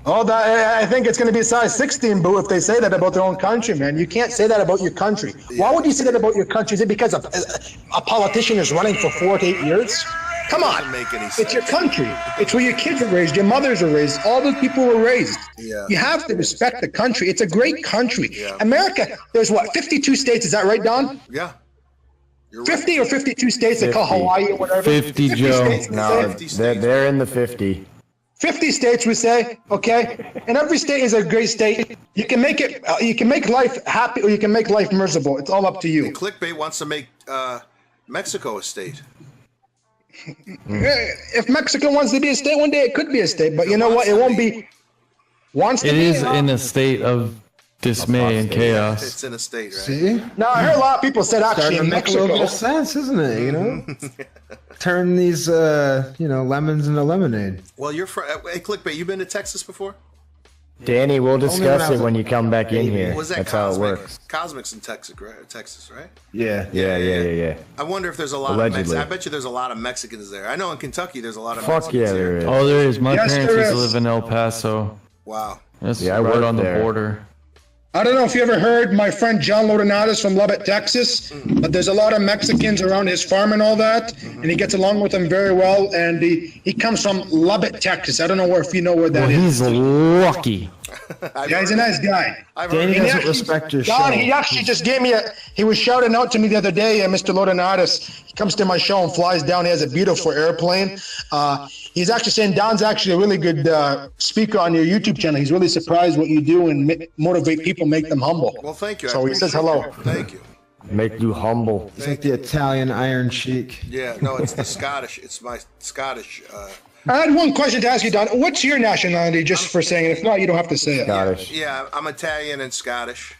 Oh, I think it's going to be size 16, boo, if they say that about their own country, man. You can't say that about your country. Why would you say that about your country? Is it because a politician is running for 4 to 8 years? Come on. Make any sense. It's your country. It's where your kids were raised, your mothers were raised, all those people were raised. Yeah. You have to respect the country. It's a great country. Yeah. America, there's 52 states. Is that right, Don? Yeah. You're 50 right. Or 52 states they call Hawaii or whatever? 50, Joe. States, no, they're in the 50. 50 states, we say, okay? And every state is a great state. You can make it. You can make life happy, or you can make life miserable. It's all up to you. And Clickbait wants to make Mexico a state. If Mexico wants to be a state one day, it could be a state. But you know what? It won't be. It is in a state of dismay and chaos. It's in a state, right? See? No, I heard a lot of people said actually Starting in to make a little bit Mexico. of sense, isn't it? You know, turn these lemons into lemonade. Well, you're from. Hey, Clickbait, you been to Texas before? Danny, we'll when I discuss was it when you come back in here. Was that That's how it Cosmic? works. Cosmic's in Texas, right? Texas, right? Yeah. Yeah. I wonder if there's a lot Allegedly. of I bet you there's a lot of Mexicans there. I know in Kentucky there's a lot of Fuck Mexicans yeah, there. there is. Oh, there is. My Yes, parents there used to is. live in El Paso. Wow. That's Yeah, I right worked on the there. border. I don't know if you ever heard my friend John Lodonatis from Lubbock, Texas, but there's a lot of Mexicans around his farm and all that, and he gets along with them very well. And he comes from Lubbock, Texas. I don't know if you know where that Well, is. he's lucky. I've Yeah, he's a heard- nice guy. I've Danny heard- doesn't respect your Don, show. he actually just gave me he was shouting out to me the other day, Mr. Lodonatis. He comes to my show and flies down. He has a beautiful airplane. He's actually saying Don's actually a really good speaker on your YouTube channel. He's really surprised what you do and motivate people, make them humble. Well, thank you. I So he says appreciate hello. it. Thank you. Make you humble. It's like the Italian Iron Sheik. Yeah, no, it's the Scottish. It's my Scottish. I had one question to ask you, Don. What's your nationality, just for saying it? If not, you don't have to say it. Scottish. Yeah, I'm Italian and Scottish.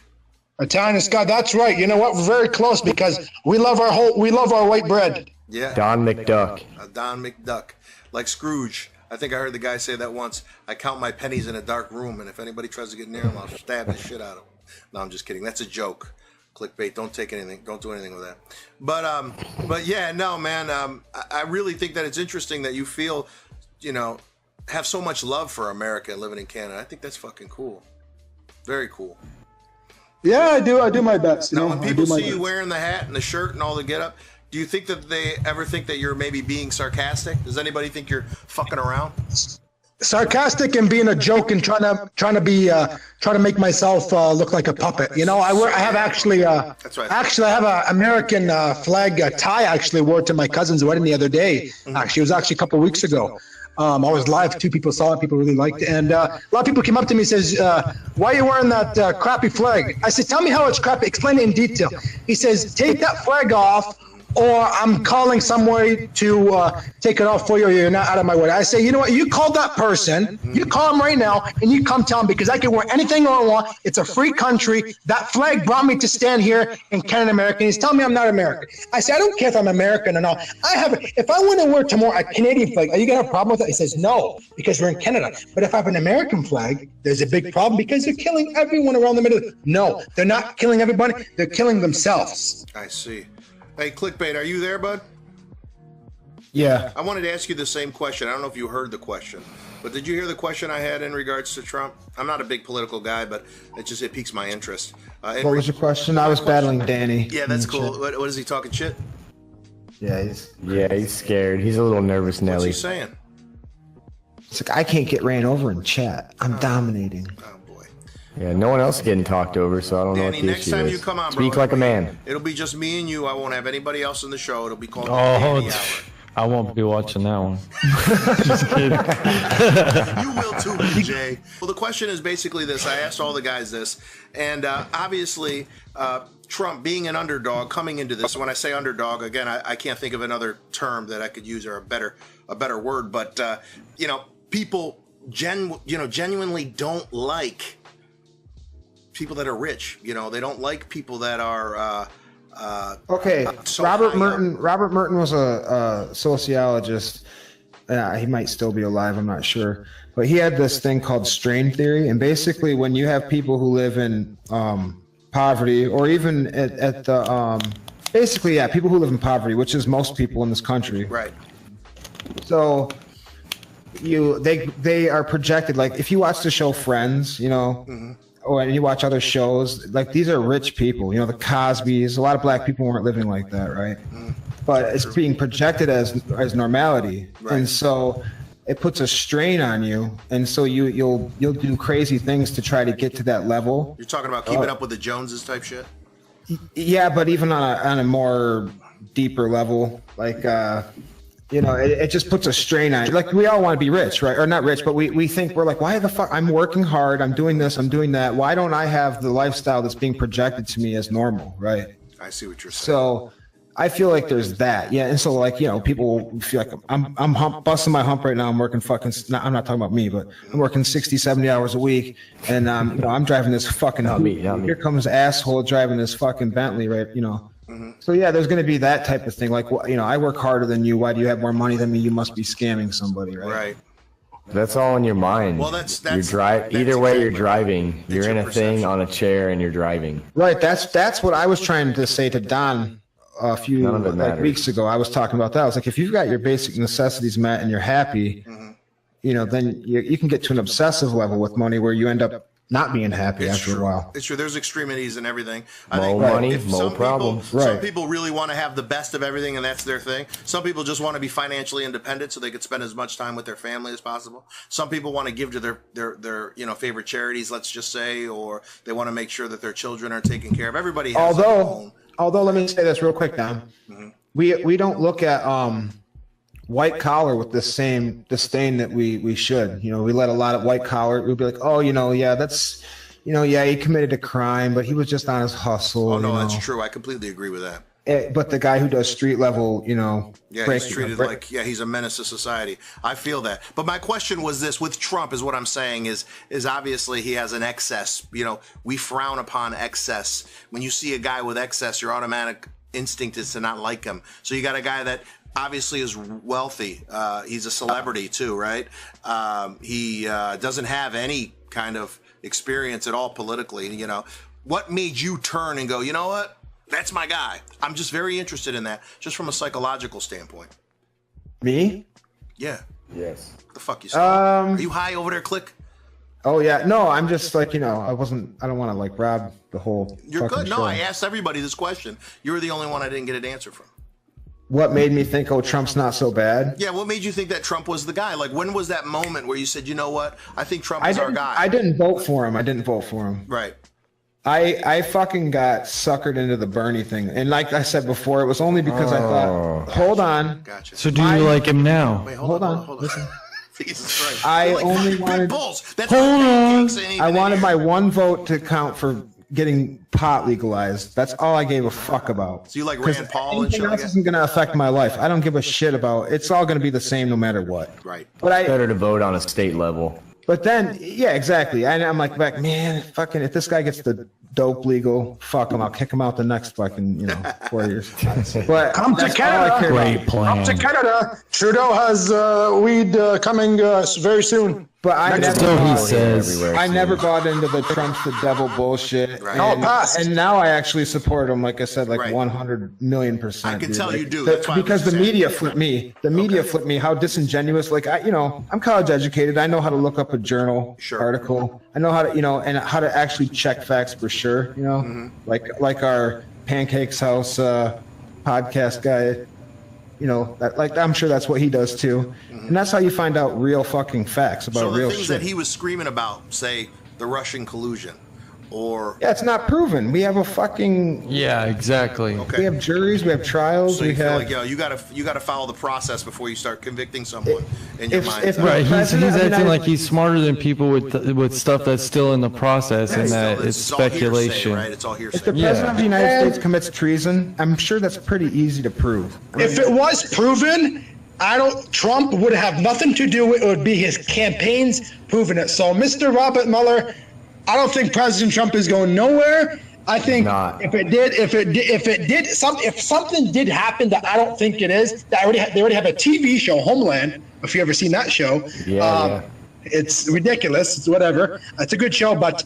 Italian and Scott, that's right. You know what? We're very close because we love our white bread. Yeah. Don McDuck. Don McDuck. Like Scrooge. I think I heard the guy say that once. I count my pennies in a dark room, and if anybody tries to get near him, I'll stab the shit out of him. No, I'm just kidding. That's a joke. Clickbait. Don't take anything. Don't do anything with that. But yeah, no, man. I really think that it's interesting that you feel, have so much love for America and living in Canada. I think that's fucking cool. Very cool. Yeah, I do. I do my best. Now, when I people do my see you best. wearing the hat and the shirt and all the get-up, do you think that they ever think that you're maybe being sarcastic? Does anybody think you're fucking around? Sarcastic and being a joke and trying to make myself look like a puppet. I have actually That's right. actually I have an American flag tie. I actually wore it to my cousin's wedding the other day. Actually, it was actually a couple of weeks ago. I was live. 2 people saw it. People really liked it. And a lot of people came up to me and says, why are you wearing that crappy flag? I said, tell me how it's crappy. Explain it in detail. He says, take that flag off or I'm calling somebody to take it off for you or you're not out of my way. I say, you know what? You call that person. You call him right now and you come tell him because I can wear anything I want. It's a free country. That flag brought me to stand here in Canada, America. He's telling me I'm not American. I say, I don't care if I'm American or not. If I want to wear tomorrow a Canadian flag, are you going to have a problem with it? He says, no, because we're in Canada. But if I have an American flag, there's a big problem because they're killing everyone around the middle. No, they're not killing everybody. They're killing themselves. I see. Hey, Clickbait, are you there, bud? Yeah. I wanted to ask you the same question. I don't know if you heard the question, but did you hear the question I had in regards to Trump? I'm not a big political guy, but it piques my interest. What was your question? I was battling Danny. Yeah, that's cool. What is he talking shit? Yeah, He's scared. He's a little nervous, What's Nelly. he saying? it's like I can't get ran over in chat. I'm dominating. Oh boy. Yeah, no one else is getting talked over, so I don't know what Danny, the next issue time is. you come on, bro, Speak like a man. It'll be just me and you. I won't have anybody else in the show. It'll be called Oh, Danny it's- I won't be watching that one. Hour. You will too, BJ. Well, the question is basically this. I asked all the guys this, and obviously, Trump being an underdog coming into this. When I say underdog, again, I can't think of another term that I could use or a better word. But people genuinely don't like people that are rich. They don't like people that are. Okay, so Robert high Merton. Robert Merton was a sociologist. He might still be alive. I'm not sure, but he had this thing called strain theory, and basically, when you have people who live in poverty, or even at the people who live in poverty, which is most people in this country, Right. so they are projected. Like if you watch the show Friends, or and you watch other shows, like these are rich people, the Cosbys. A lot of black people weren't living like that, right? But it's being projected as normality, Right. and so it puts a strain on you, and so you'll do crazy things to try to get to that level. You're talking about keeping up with the Joneses type shit. Yeah, but even on a more deeper level, like it just puts a strain on you. Like we all want to be rich, right? Or not rich, but we think we're like, why the fuck? I'm working hard. I'm doing this. I'm doing that. Why don't I have the lifestyle that's being projected to me as normal, right? I see what you're saying. So I feel like there's that. Yeah. And so like, people feel like I'm busting my hump right now. I'm working I'm not talking about me, but I'm working 60, 70 hours a week. And, I'm driving this fucking, here comes asshole driving this fucking Bentley, right? So yeah, there's going to be that type of thing. Like, I work harder than you. Why do you have more money than me? You must be scamming somebody, right? Right. That's all in your mind. Well, that's either way you're driving. You're in a thing on a chair and you're driving. Right. That's what I was trying to say to Don a few weeks ago. I was talking about that. I was like, if you've got your basic necessities met and you're happy, then you can get to an obsessive level with money where you end up not being happy after a while. It's true. There's extremities and everything. More money, more problems. Some people really want to have the best of everything, and that's their thing. Some people just want to be financially independent so they could spend as much time with their family as possible. Some people want to give to their favorite charities, let's just say, or they want to make sure that their children are taken care of. Everybody has their own. Although, let me say this real quick, Don. We don't look at white collar with the same disdain that we should. We let a lot of white collar. We'll be like, that's, he committed a crime, but he was just on his hustle. Oh no, that's true. I completely agree with that. But the guy who does street level, he's treated like, he's a menace to society. I feel that. But my question was this: with Trump, is what I'm saying is obviously he has an excess. We frown upon excess. When you see a guy with excess, your automatic instinct is to not like him. So you got a guy that obviously is wealthy. He's a celebrity too, right? He doesn't have any kind of experience at all politically. What made you turn and go, you know what? That's my guy. I'm just very interested in that, just from a psychological standpoint. Me? Yeah. Yes. What the fuck you saying? Are you high over there, Click? Oh yeah. No, I'm just like, I don't want to like rob the whole. You're good. show. No, I asked everybody this question. You were the only one I didn't get an answer from. What made me think, Trump's not so bad? Yeah, what made you think that Trump was the guy? Like, when was that moment where you said, you know what? I think Trump is our guy. I didn't vote for him. Right. I fucking got suckered into the Bernie thing. And like I said before, it was only because I thought, hold on. Gotcha. So do you like him now? Wait, hold on. Listen. Jesus Christ. I only wanted. That's hold on. I wanted my one vote to count for getting pot legalized. That's all I gave a fuck about. So you like Rand Paul and shit? Anything else isn't going to affect my life. I don't give a shit about. It's all going to be the same no matter what. Right. But It's better to vote on a state level. But then, yeah, exactly. I'm like, man, fucking, if this guy gets the dope legal, fuck him. I'll kick him out the next fucking, 4 years. But come to Canada. Great plan. Come to Canada. Trudeau has weed coming very soon. But I never bought into the Trump's the devil bullshit. Right. And now I actually support him, like I said, 100 million %. I can tell you do. Because the media flipped me. The media flipped me. How disingenuous. Like, I'm college educated. I know how to look up a journal article. I know how to, and how to actually check facts for sure. Like our Pancakes House podcast guy. I'm sure that's what he does too. And that's how you find out real fucking facts about real shit. So the things that he was screaming about, say, the Russian collusion, or... Yeah, it's not proven. We have a fucking... Yeah, exactly. Okay. We have juries, we have trials, so you feel like, you gotta follow the process before you start convicting someone in your mind. Right, he's acting like he's smarter than people with stuff that's still in the process, and that it's speculation. Right? It's all hearsay. If the president of the United States commits treason, I'm sure that's pretty easy to prove. If it was proven, Trump would have nothing to do with it. Would be his campaigns proving it. So, Mr. Robert Mueller, I don't think President Trump is going nowhere. I think if something did happen that I don't think it is, they already have a TV show, Homeland. If you ever seen that show, it's ridiculous. It's whatever. It's a good show, but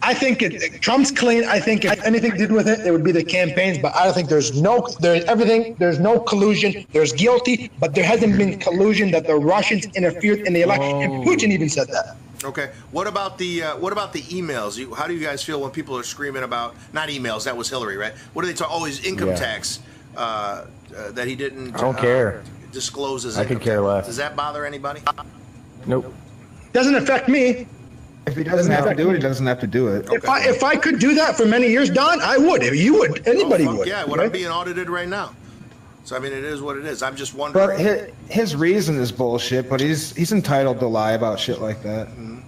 I think Trump's clean. I think if anything did with it, it would be the campaigns. But I don't think there's no collusion. There's guilty, but there hasn't been collusion that the Russians interfered in the election. And Putin even said that. Okay. What about the emails? How do you guys feel when people are screaming about not emails? That was Hillary, right? What do they talk? Oh, his income tax that he didn't. I don't care. Disclose his. I could care less. Does that bother anybody? Nope. Doesn't affect me. If he doesn't have to do it, he doesn't have to do it. Okay. If I could do that for many years, Don, I would. You would. Anybody would. Yeah, right? I'm being audited right now. So I mean, it is what it is. I'm just wondering. But his reason is bullshit. But he's entitled to lie about shit like that. Mm-hmm.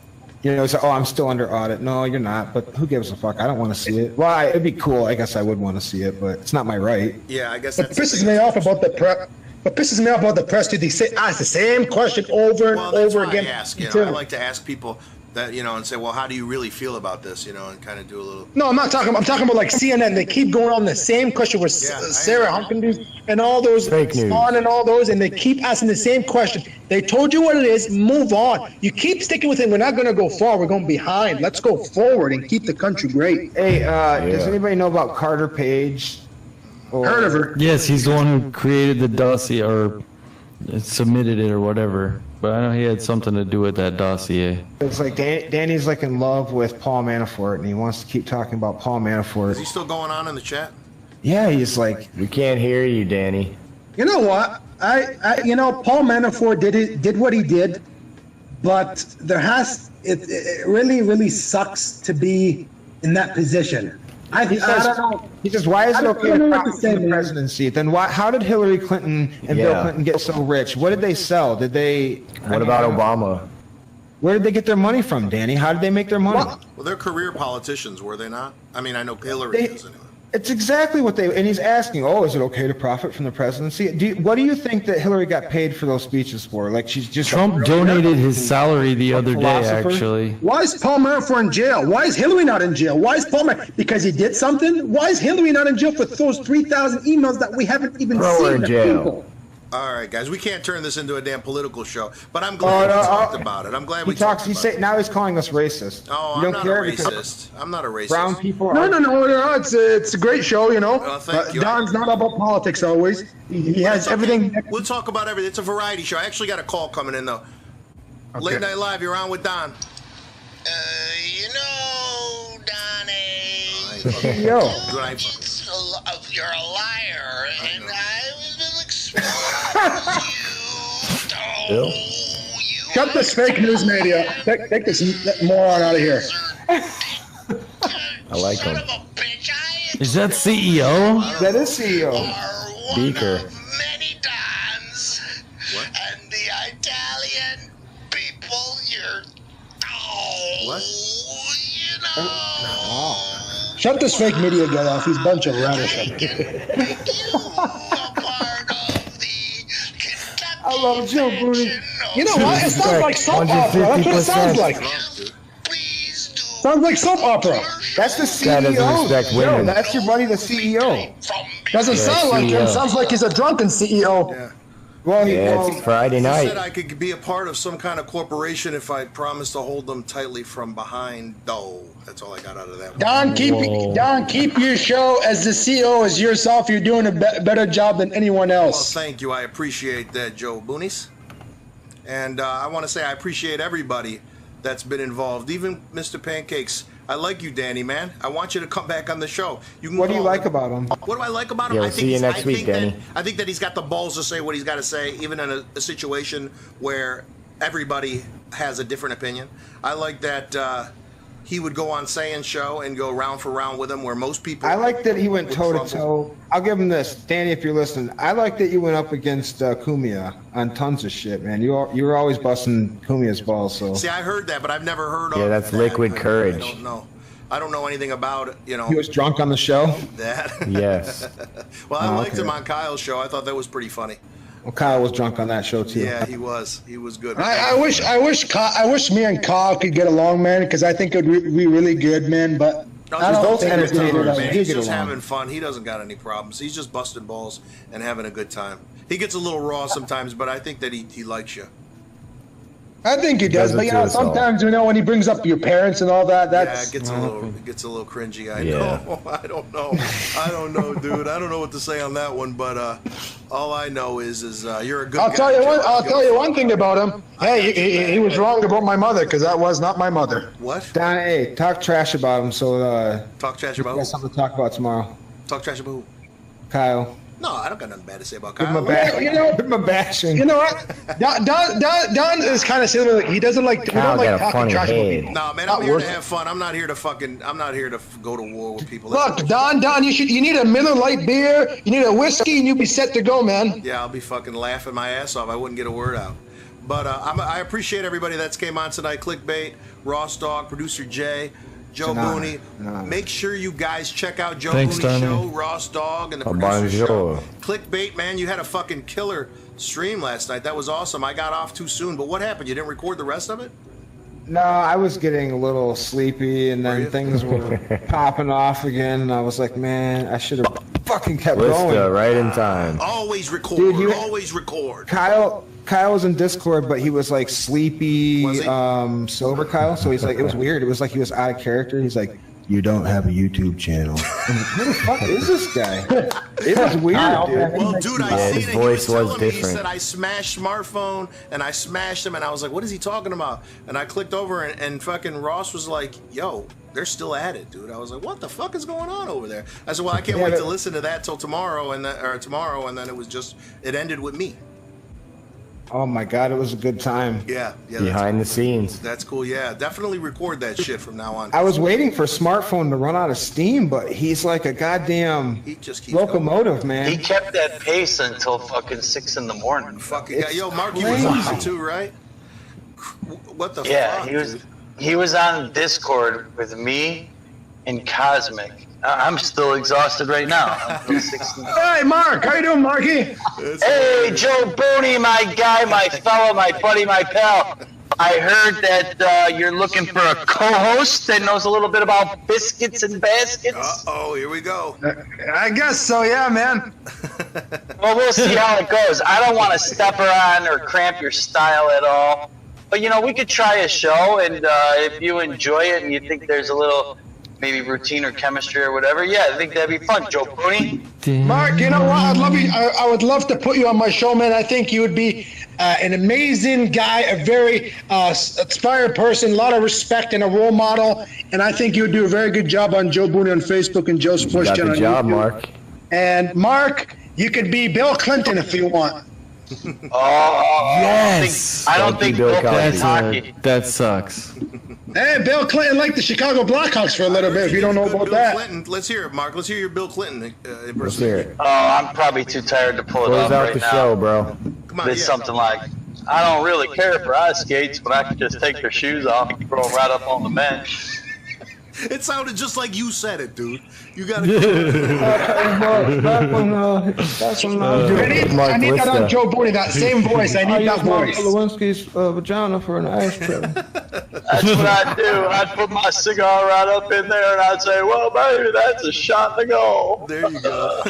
You know, say, oh, I'm still under audit. No, you're not. But who gives a fuck? I don't want to see it. Well, it'd be cool. I guess I would want to see it, but it's not my right. Yeah, I guess What that's pisses me off about the press. What pisses me off about the press too, they ask the same question over and over again. I like to ask people that, you know, and say, well, how do you really feel about this, you know, and kind of do a little. No, I'm talking about like CNN. They keep going on the same question with Sarah Huckabee and all those Fake news. on and all those, and they keep asking the same question. They told you what it is. Move on. You keep sticking with it. We're not going to go forward. We're going behind. Let's go forward and keep the country great. Hey, does anybody know about Carter Page? Heard of her? Yes, he's the one who created the dossier or submitted it or whatever. But I know he had something to do with that dossier. It's like Danny's like in love with Paul Manafort, and he wants to keep talking about Paul Manafort. Is he still going on in the chat? Yeah, he's like, We can't hear you, Danny. You know what? Paul Manafort did what he did, but it really sucks to be in that position. I don't know. He says, why is it okay to profit from the presidency? Then how did Hillary Clinton and Bill Clinton get so rich? What did they sell? What about Obama? Where did they get their money from, Danny? How did they make their money? Well, they're career politicians, were they not? I mean, I know Hillary is anyway. It's exactly what and he's asking, is it okay to profit from the presidency? What do you think that Hillary got paid for those speeches for? Like, she's just... Trump donated his salary the other day, actually. Why is Paul Manafort in jail? Why is Hillary not in jail? Why is Paul Manafort? Because he did something? Why is Hillary not in jail for those 3,000 emails that we haven't even Throw her seen? in jail. All right, guys, we can't turn this into a damn political show, but I'm glad we talked about it. I'm glad we talked about it. Now he's calling us racist. Oh, I'm not a racist. I'm not a racist. Brown people No. It's a great show, you know. Thank you. Don's not about politics always. He has everything. We'll talk about everything. It's a variety show. I actually got a call coming in, though. Okay. Late Night Live, you're on with Don. Yo. Donnie. You're a liar, and I will expose you. Cut this fake news media. Take this moron out of here. I like him. Is that CEO? That is CEO. Beaker. Many Dons. And the Italian people, What? you know. Shut this fake media guy off. He's a bunch of Raddishing. I love Joe Booni. You know what? It sounds like soap opera. That's what it sounds like. Sounds like soap opera. That's the Guy doesn't CEO. respect Yo, women. that's your buddy, the CEO. Doesn't sound like him. CEO. Sounds like he's a drunken CEO. Yeah. Well, Yeah, it's Friday He night. said I could be a part of some kind of corporation if I promised to hold them tightly from behind. Though that's all I got out of that one. Don, keep your show as the CEO as yourself. You're doing a better job than anyone Well, else. thank you. I appreciate that, Joe Boonies. And I want to say I appreciate everybody that's been involved, even Mr. Pancakes. I like you, Danny, man. I want you to come back on the show. what do you like about him? What do I like about him? Yeah, we'll see you next week, Danny. I think that he's got the balls to say what he's got to say, even in a situation where everybody has a different opinion. I like that he would go on Saying Show and go round for round with him, where most people... I like that he went would toe to crumble. toe. I'll give him this, Danny, if you're listening. I like that you went up against Kumia on tons of shit, man. You were always busting Kumia's balls. So See, I heard that, but I've never heard of Yeah, that's that. liquid I courage. don't know. I don't know anything about it, you know. he was drunk on the show. That. Yes. Well, I liked okay. him on Kyle's show. I thought that was pretty funny. Well, Kyle was drunk on that show too. Yeah, he was. He was good. I wish me and Kyle could get along, man, because I think it would be really good, man. But I don't both think it's entertainers, gonna Man, be he's get just along. having fun. He doesn't got any problems. He's just busting balls and having a good time. He gets a little raw sometimes, but I think that he likes you. I think he does, Does it but you to know, us all. sometimes when he brings up your parents and all that, Yeah, that's it gets a little cringy. I Yeah. know. I don't know, dude. I don't know what to say on that one, but all I know is you're a good guy. I'll tell you Joe. I'll tell you one thing about him. Hey, he was wrong about my mother because that was not my mother. What? Don, hey, talk trash about him. So Talk trash we about got who? something to talk about tomorrow. Talk trash about who? Kyle, No, I don't got nothing bad to say about give him a Kyle. bash. you know- give him a bashing. You know what? Don is kind of similar. He doesn't like. We Kyle don't like got a talking funny trash about head. people. No, man, Not I'm here worth to it. have fun. I'm not here to go to war with people. Look, Don, you need a Miller Lite beer. You need a whiskey, and you'll be set to go, man. Yeah, I'll be fucking laughing my ass off. I wouldn't get a word out. But I appreciate everybody that's came on tonight. Clickbait, Ross Dog, Producer Jay, Joe Booni. Make sure you guys check out Joe Booni's show, Ross Dog, and the Producer show. Clickbait, man, you had a fucking killer stream last night. That was awesome. I got off too soon, but what happened? You didn't record the rest of it? No, I was getting a little sleepy, and then things were popping off again. And I was like, man, I should have fucking kept going. Right in time. Always record. Dude, always record. Kyle was in Discord, but he was like sleepy, sober Kyle. So he's like, it was weird. It was like he was out of character. He's like, you don't have a YouTube channel. I'm like, who the fuck is this guy? It was weird, dude. Well, dude, I seen his it. voice He was was telling me, different. he said, I smashed smartphone, and I smashed him, and I was like, what is he talking about? And I clicked over, and fucking Ross was like, yo, they're still at it, dude. I was like, what the fuck is going on over there? I said, well, I can't wait to listen to that till tomorrow, and then it was just, it ended with me. Oh my god, it was a good time. Yeah. Behind the scenes. That's cool. Yeah, definitely record that shit from now on. I was waiting for smartphone to run out of steam, but he's like a goddamn He just keeps locomotive, going. man. He kept that pace until fucking 6 in the morning. Fucking yeah. Yo, Mark, you was on it too, right? What the fuck? Yeah, dude? he was on Discord with me and Cosmic. I'm still exhausted right now. Hey, Mark, how you doing, Marky? Hey, Joe Booni, my guy, my fellow, my buddy, my pal. I heard that you're looking for a co-host that knows a little bit about biscuits and baskets. Uh-oh, here we go. I guess so, yeah, man. Well, we'll see how it goes. I don't want to step on or cramp your style at all. But, we could try a show, and if you enjoy it and you think there's a little maybe routine or chemistry or whatever, yeah, I think that'd be fun. Joe Booni? Mark, you know what? I would love to put you on my show, man. I think you would be an amazing guy, a very inspired person, a lot of respect, and a role model. And I think you would do a very good job on Joe Booni on Facebook and Joe Sports Channel. Good job, Mark. And Mark, you could be Bill Clinton if you want. Yes. I don't think Bill Clinton's hockey. That sucks. Hey, Bill Clinton liked the Chicago Blackhawks for a little bit, if you don't know about Bill that. Clinton. Let's hear it, Mark. Let's hear your Bill Clinton impersonation. Let's hear it. Oh, I'm probably too tired to pull it Close up out right the now. show, bro. Come on, It's something like, I don't really care for ice skates, but I can just take their shoes off and throw them right up on the bench. It sounded just like you said it, dude. You gotta. I need that on Joe Booni, that same voice. I need that voice. Lewinsky's vagina for an ice tray. That's what I'd do. I'd put my cigar right up in there and I'd say, well, baby, that's a shot to go. There you go.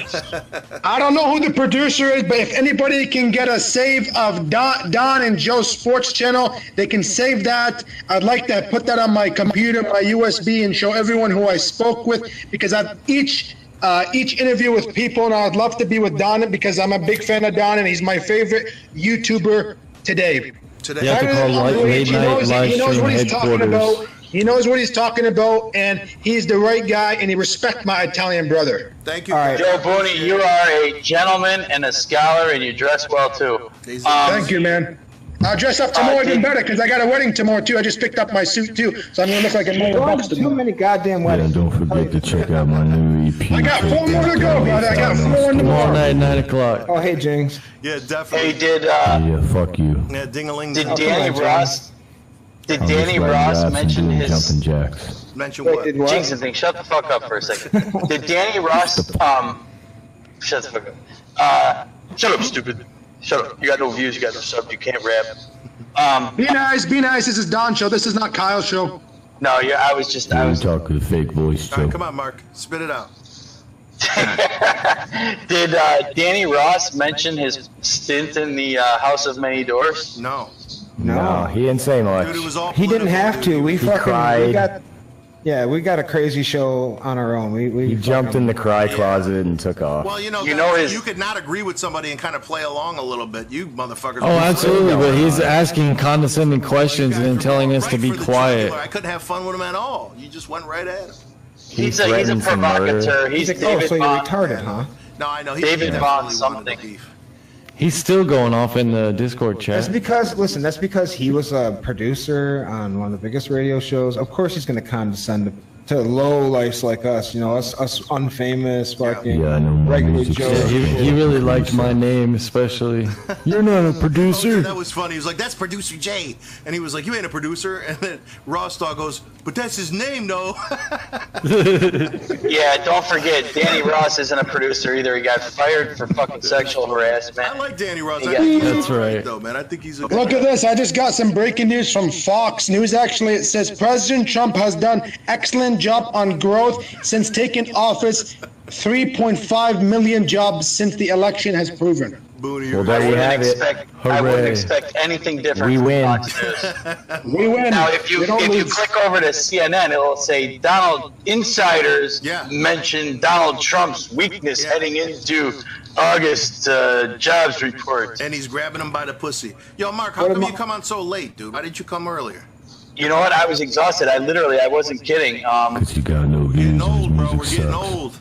I don't know who the producer is, but if anybody can get a save of Don and Joe Sports Channel, they can save that. I'd like to put that on my computer, my USB, and show everyone who I spoke with, because I've each interview with people, and I'd love to be with Don because I'm a big fan of Don, and he's my favorite YouTuber today. Today. You have to call late night live stream headquarters. He knows what he's talking about, and he's the right guy, and he respects my Italian brother. Thank you. All right. Joe Booni, you are a gentleman and a scholar, and you dress well, too. Thank you, man. I'll dress up tomorrow even better because I got a wedding tomorrow too. I just picked up my suit too, so I'm gonna look like a million bucks Too tomorrow. many goddamn weddings. Don't forget to check out my new EP. I got 4 more to go, brother. I got 4 in the Tomorrow morning. night, 9 o'clock. Oh, hey, Jings. Yeah, Hey, definitely. did Yeah, fuck you. Yeah, ding-a-ling. did come Danny on, Ross I'm Danny just letting Ross you have some mention doing his jumping jacks. Mention Wait, what? did what? Jinx and thing? Shut the fuck up for a second. Did Danny Ross shut the fuck up. Shut up, stupid. Shut up. You got no views, you got no subs, you can't rap. Be nice, be nice. This is Don's show. This is not Kyle's show. No, yeah, I was You talk with a fake voice, All right, too. come on, Mark. Spit it out. Did Danny Ross mention his stint in the House of Many Doors? No. No, he didn't say much. Dude, it was all He didn't political, have to. dude. We cried. got a crazy show on our own. He jumped in the cry closet and took off. Well, You know his- you could not agree with somebody and kind of play along a little bit. You motherfuckers. Oh, absolutely, but he's asking condescending questions and then telling us to be quiet. I couldn't have fun with him at all. You just went right at him. He's a threatened to murder. provocateur. He's He's like, David so you're Bond. retarded, huh? No, I know. He David definitely Bond wanted something. the beef. He's still going off in the Discord That's chat. because he was a producer on one of the biggest radio shows. Of course, he's going to condescend to low lifes like us, you know, us unfamous, fucking Yeah, I know more regular music. Joe. He really liked my name, especially. You're not a Oh, producer. dude, that was funny. He was like, "That's producer Jay," and he was like, "You ain't a producer." And then Rostar goes, "But that's his name, though." Yeah, don't forget, Danny Ross isn't a producer either. He got fired for fucking sexual harassment. I like Danny Ross. I Yeah. think he's That's all right. though, man. I think he's a good Look guy. at this. I just got some breaking news from Fox News. Actually, it says President Trump has done excellent job on growth since taking office. 3.5 million jobs since the election has proven. Booni, Well, there you have it. I wouldn't Hooray. expect anything different We from win. Fox News. We win. Now, if you We don't lose. click over to CNN, it'll say Donald insiders Yeah. mention Donald Trump's weakness heading into August jobs report. and he's grabbing him by the pussy. Yo, Mark, how come you come on so late, dude? Why didn't you come earlier? You know what? I was exhausted. I wasn't kidding. Cause you got no views. Getting old, bro. We're Music getting sucks. old.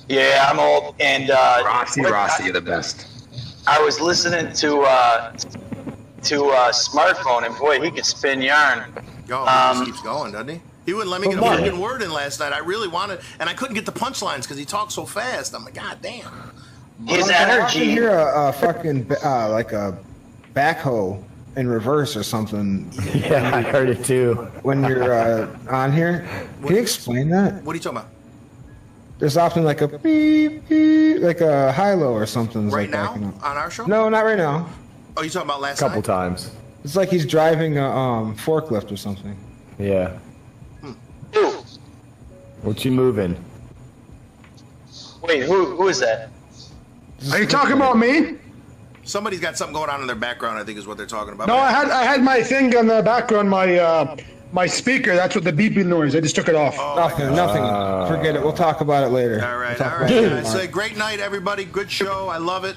Yeah, I'm old, and Rossi, you're the best. I was listening to Smartphone, and boy, he can spin yarn. Yo, he just keeps going, doesn't he? He wouldn't let me get a fucking word in last night. I really wanted, and I couldn't get the punchlines because he talks so fast. I'm like, God damn. His I can energy. hear a fucking like a backhoe in reverse or something Yeah, I heard it too. when you're on here. Can you explain that? What are you talking about? There's often like a beep, beep, like a high-low or something. Right like now backing up. on our show? No, not right now. Oh, you talking about last Couple night? times. It's like he's driving a forklift or something. Yeah. Who? What you moving? Wait, who is that? Are you talking about me? Somebody's got something going on in their background, I think is what they're talking about. No, I had my thing on the background, my speaker. That's what the beeping noise. I just took it off. Nothing. Forget it. We'll talk about it later. All right, We'll talk all about right, it guys. tomorrow. Great night, everybody. Good show. I love it.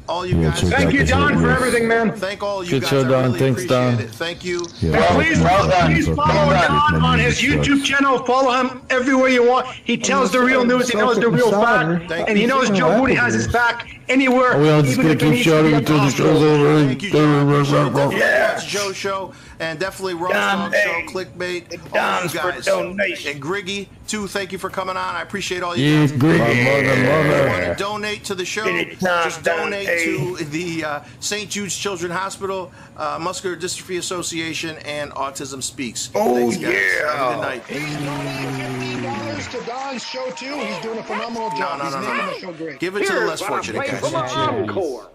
All you Yeah, guys. check Thank out you, the Don, for videos. everything, man. Thank all you Good guys. show, I Don. really Thanks, appreciate Don. it. Thank you. Yeah, Please, Well done. please follow Don on his YouTube channel. Follow him everywhere you want. He tells the real news. He knows the real fact, and he knows Joe Booni has his back anywhere. Are we all just even gonna if it keep needs to shouting be until the impossible. show's over? Thank you, John. Appreciate it. Definitely watch Joe's show, and definitely Raw Dog Show, Clickbait, all you guys. And Griggy, too, thank you for coming on. I appreciate all you Yeah, guys. Griggy. If you want to Mother. donate to the show, just donate to the St. Jude's Children's Hospital, Muscular Dystrophy Association, and Autism Speaks. Thanks, guys. Have a good night. $15 to Don's show too. He's doing a phenomenal job. No. He's making the show great. Give it to the less fortunate guys. Encore.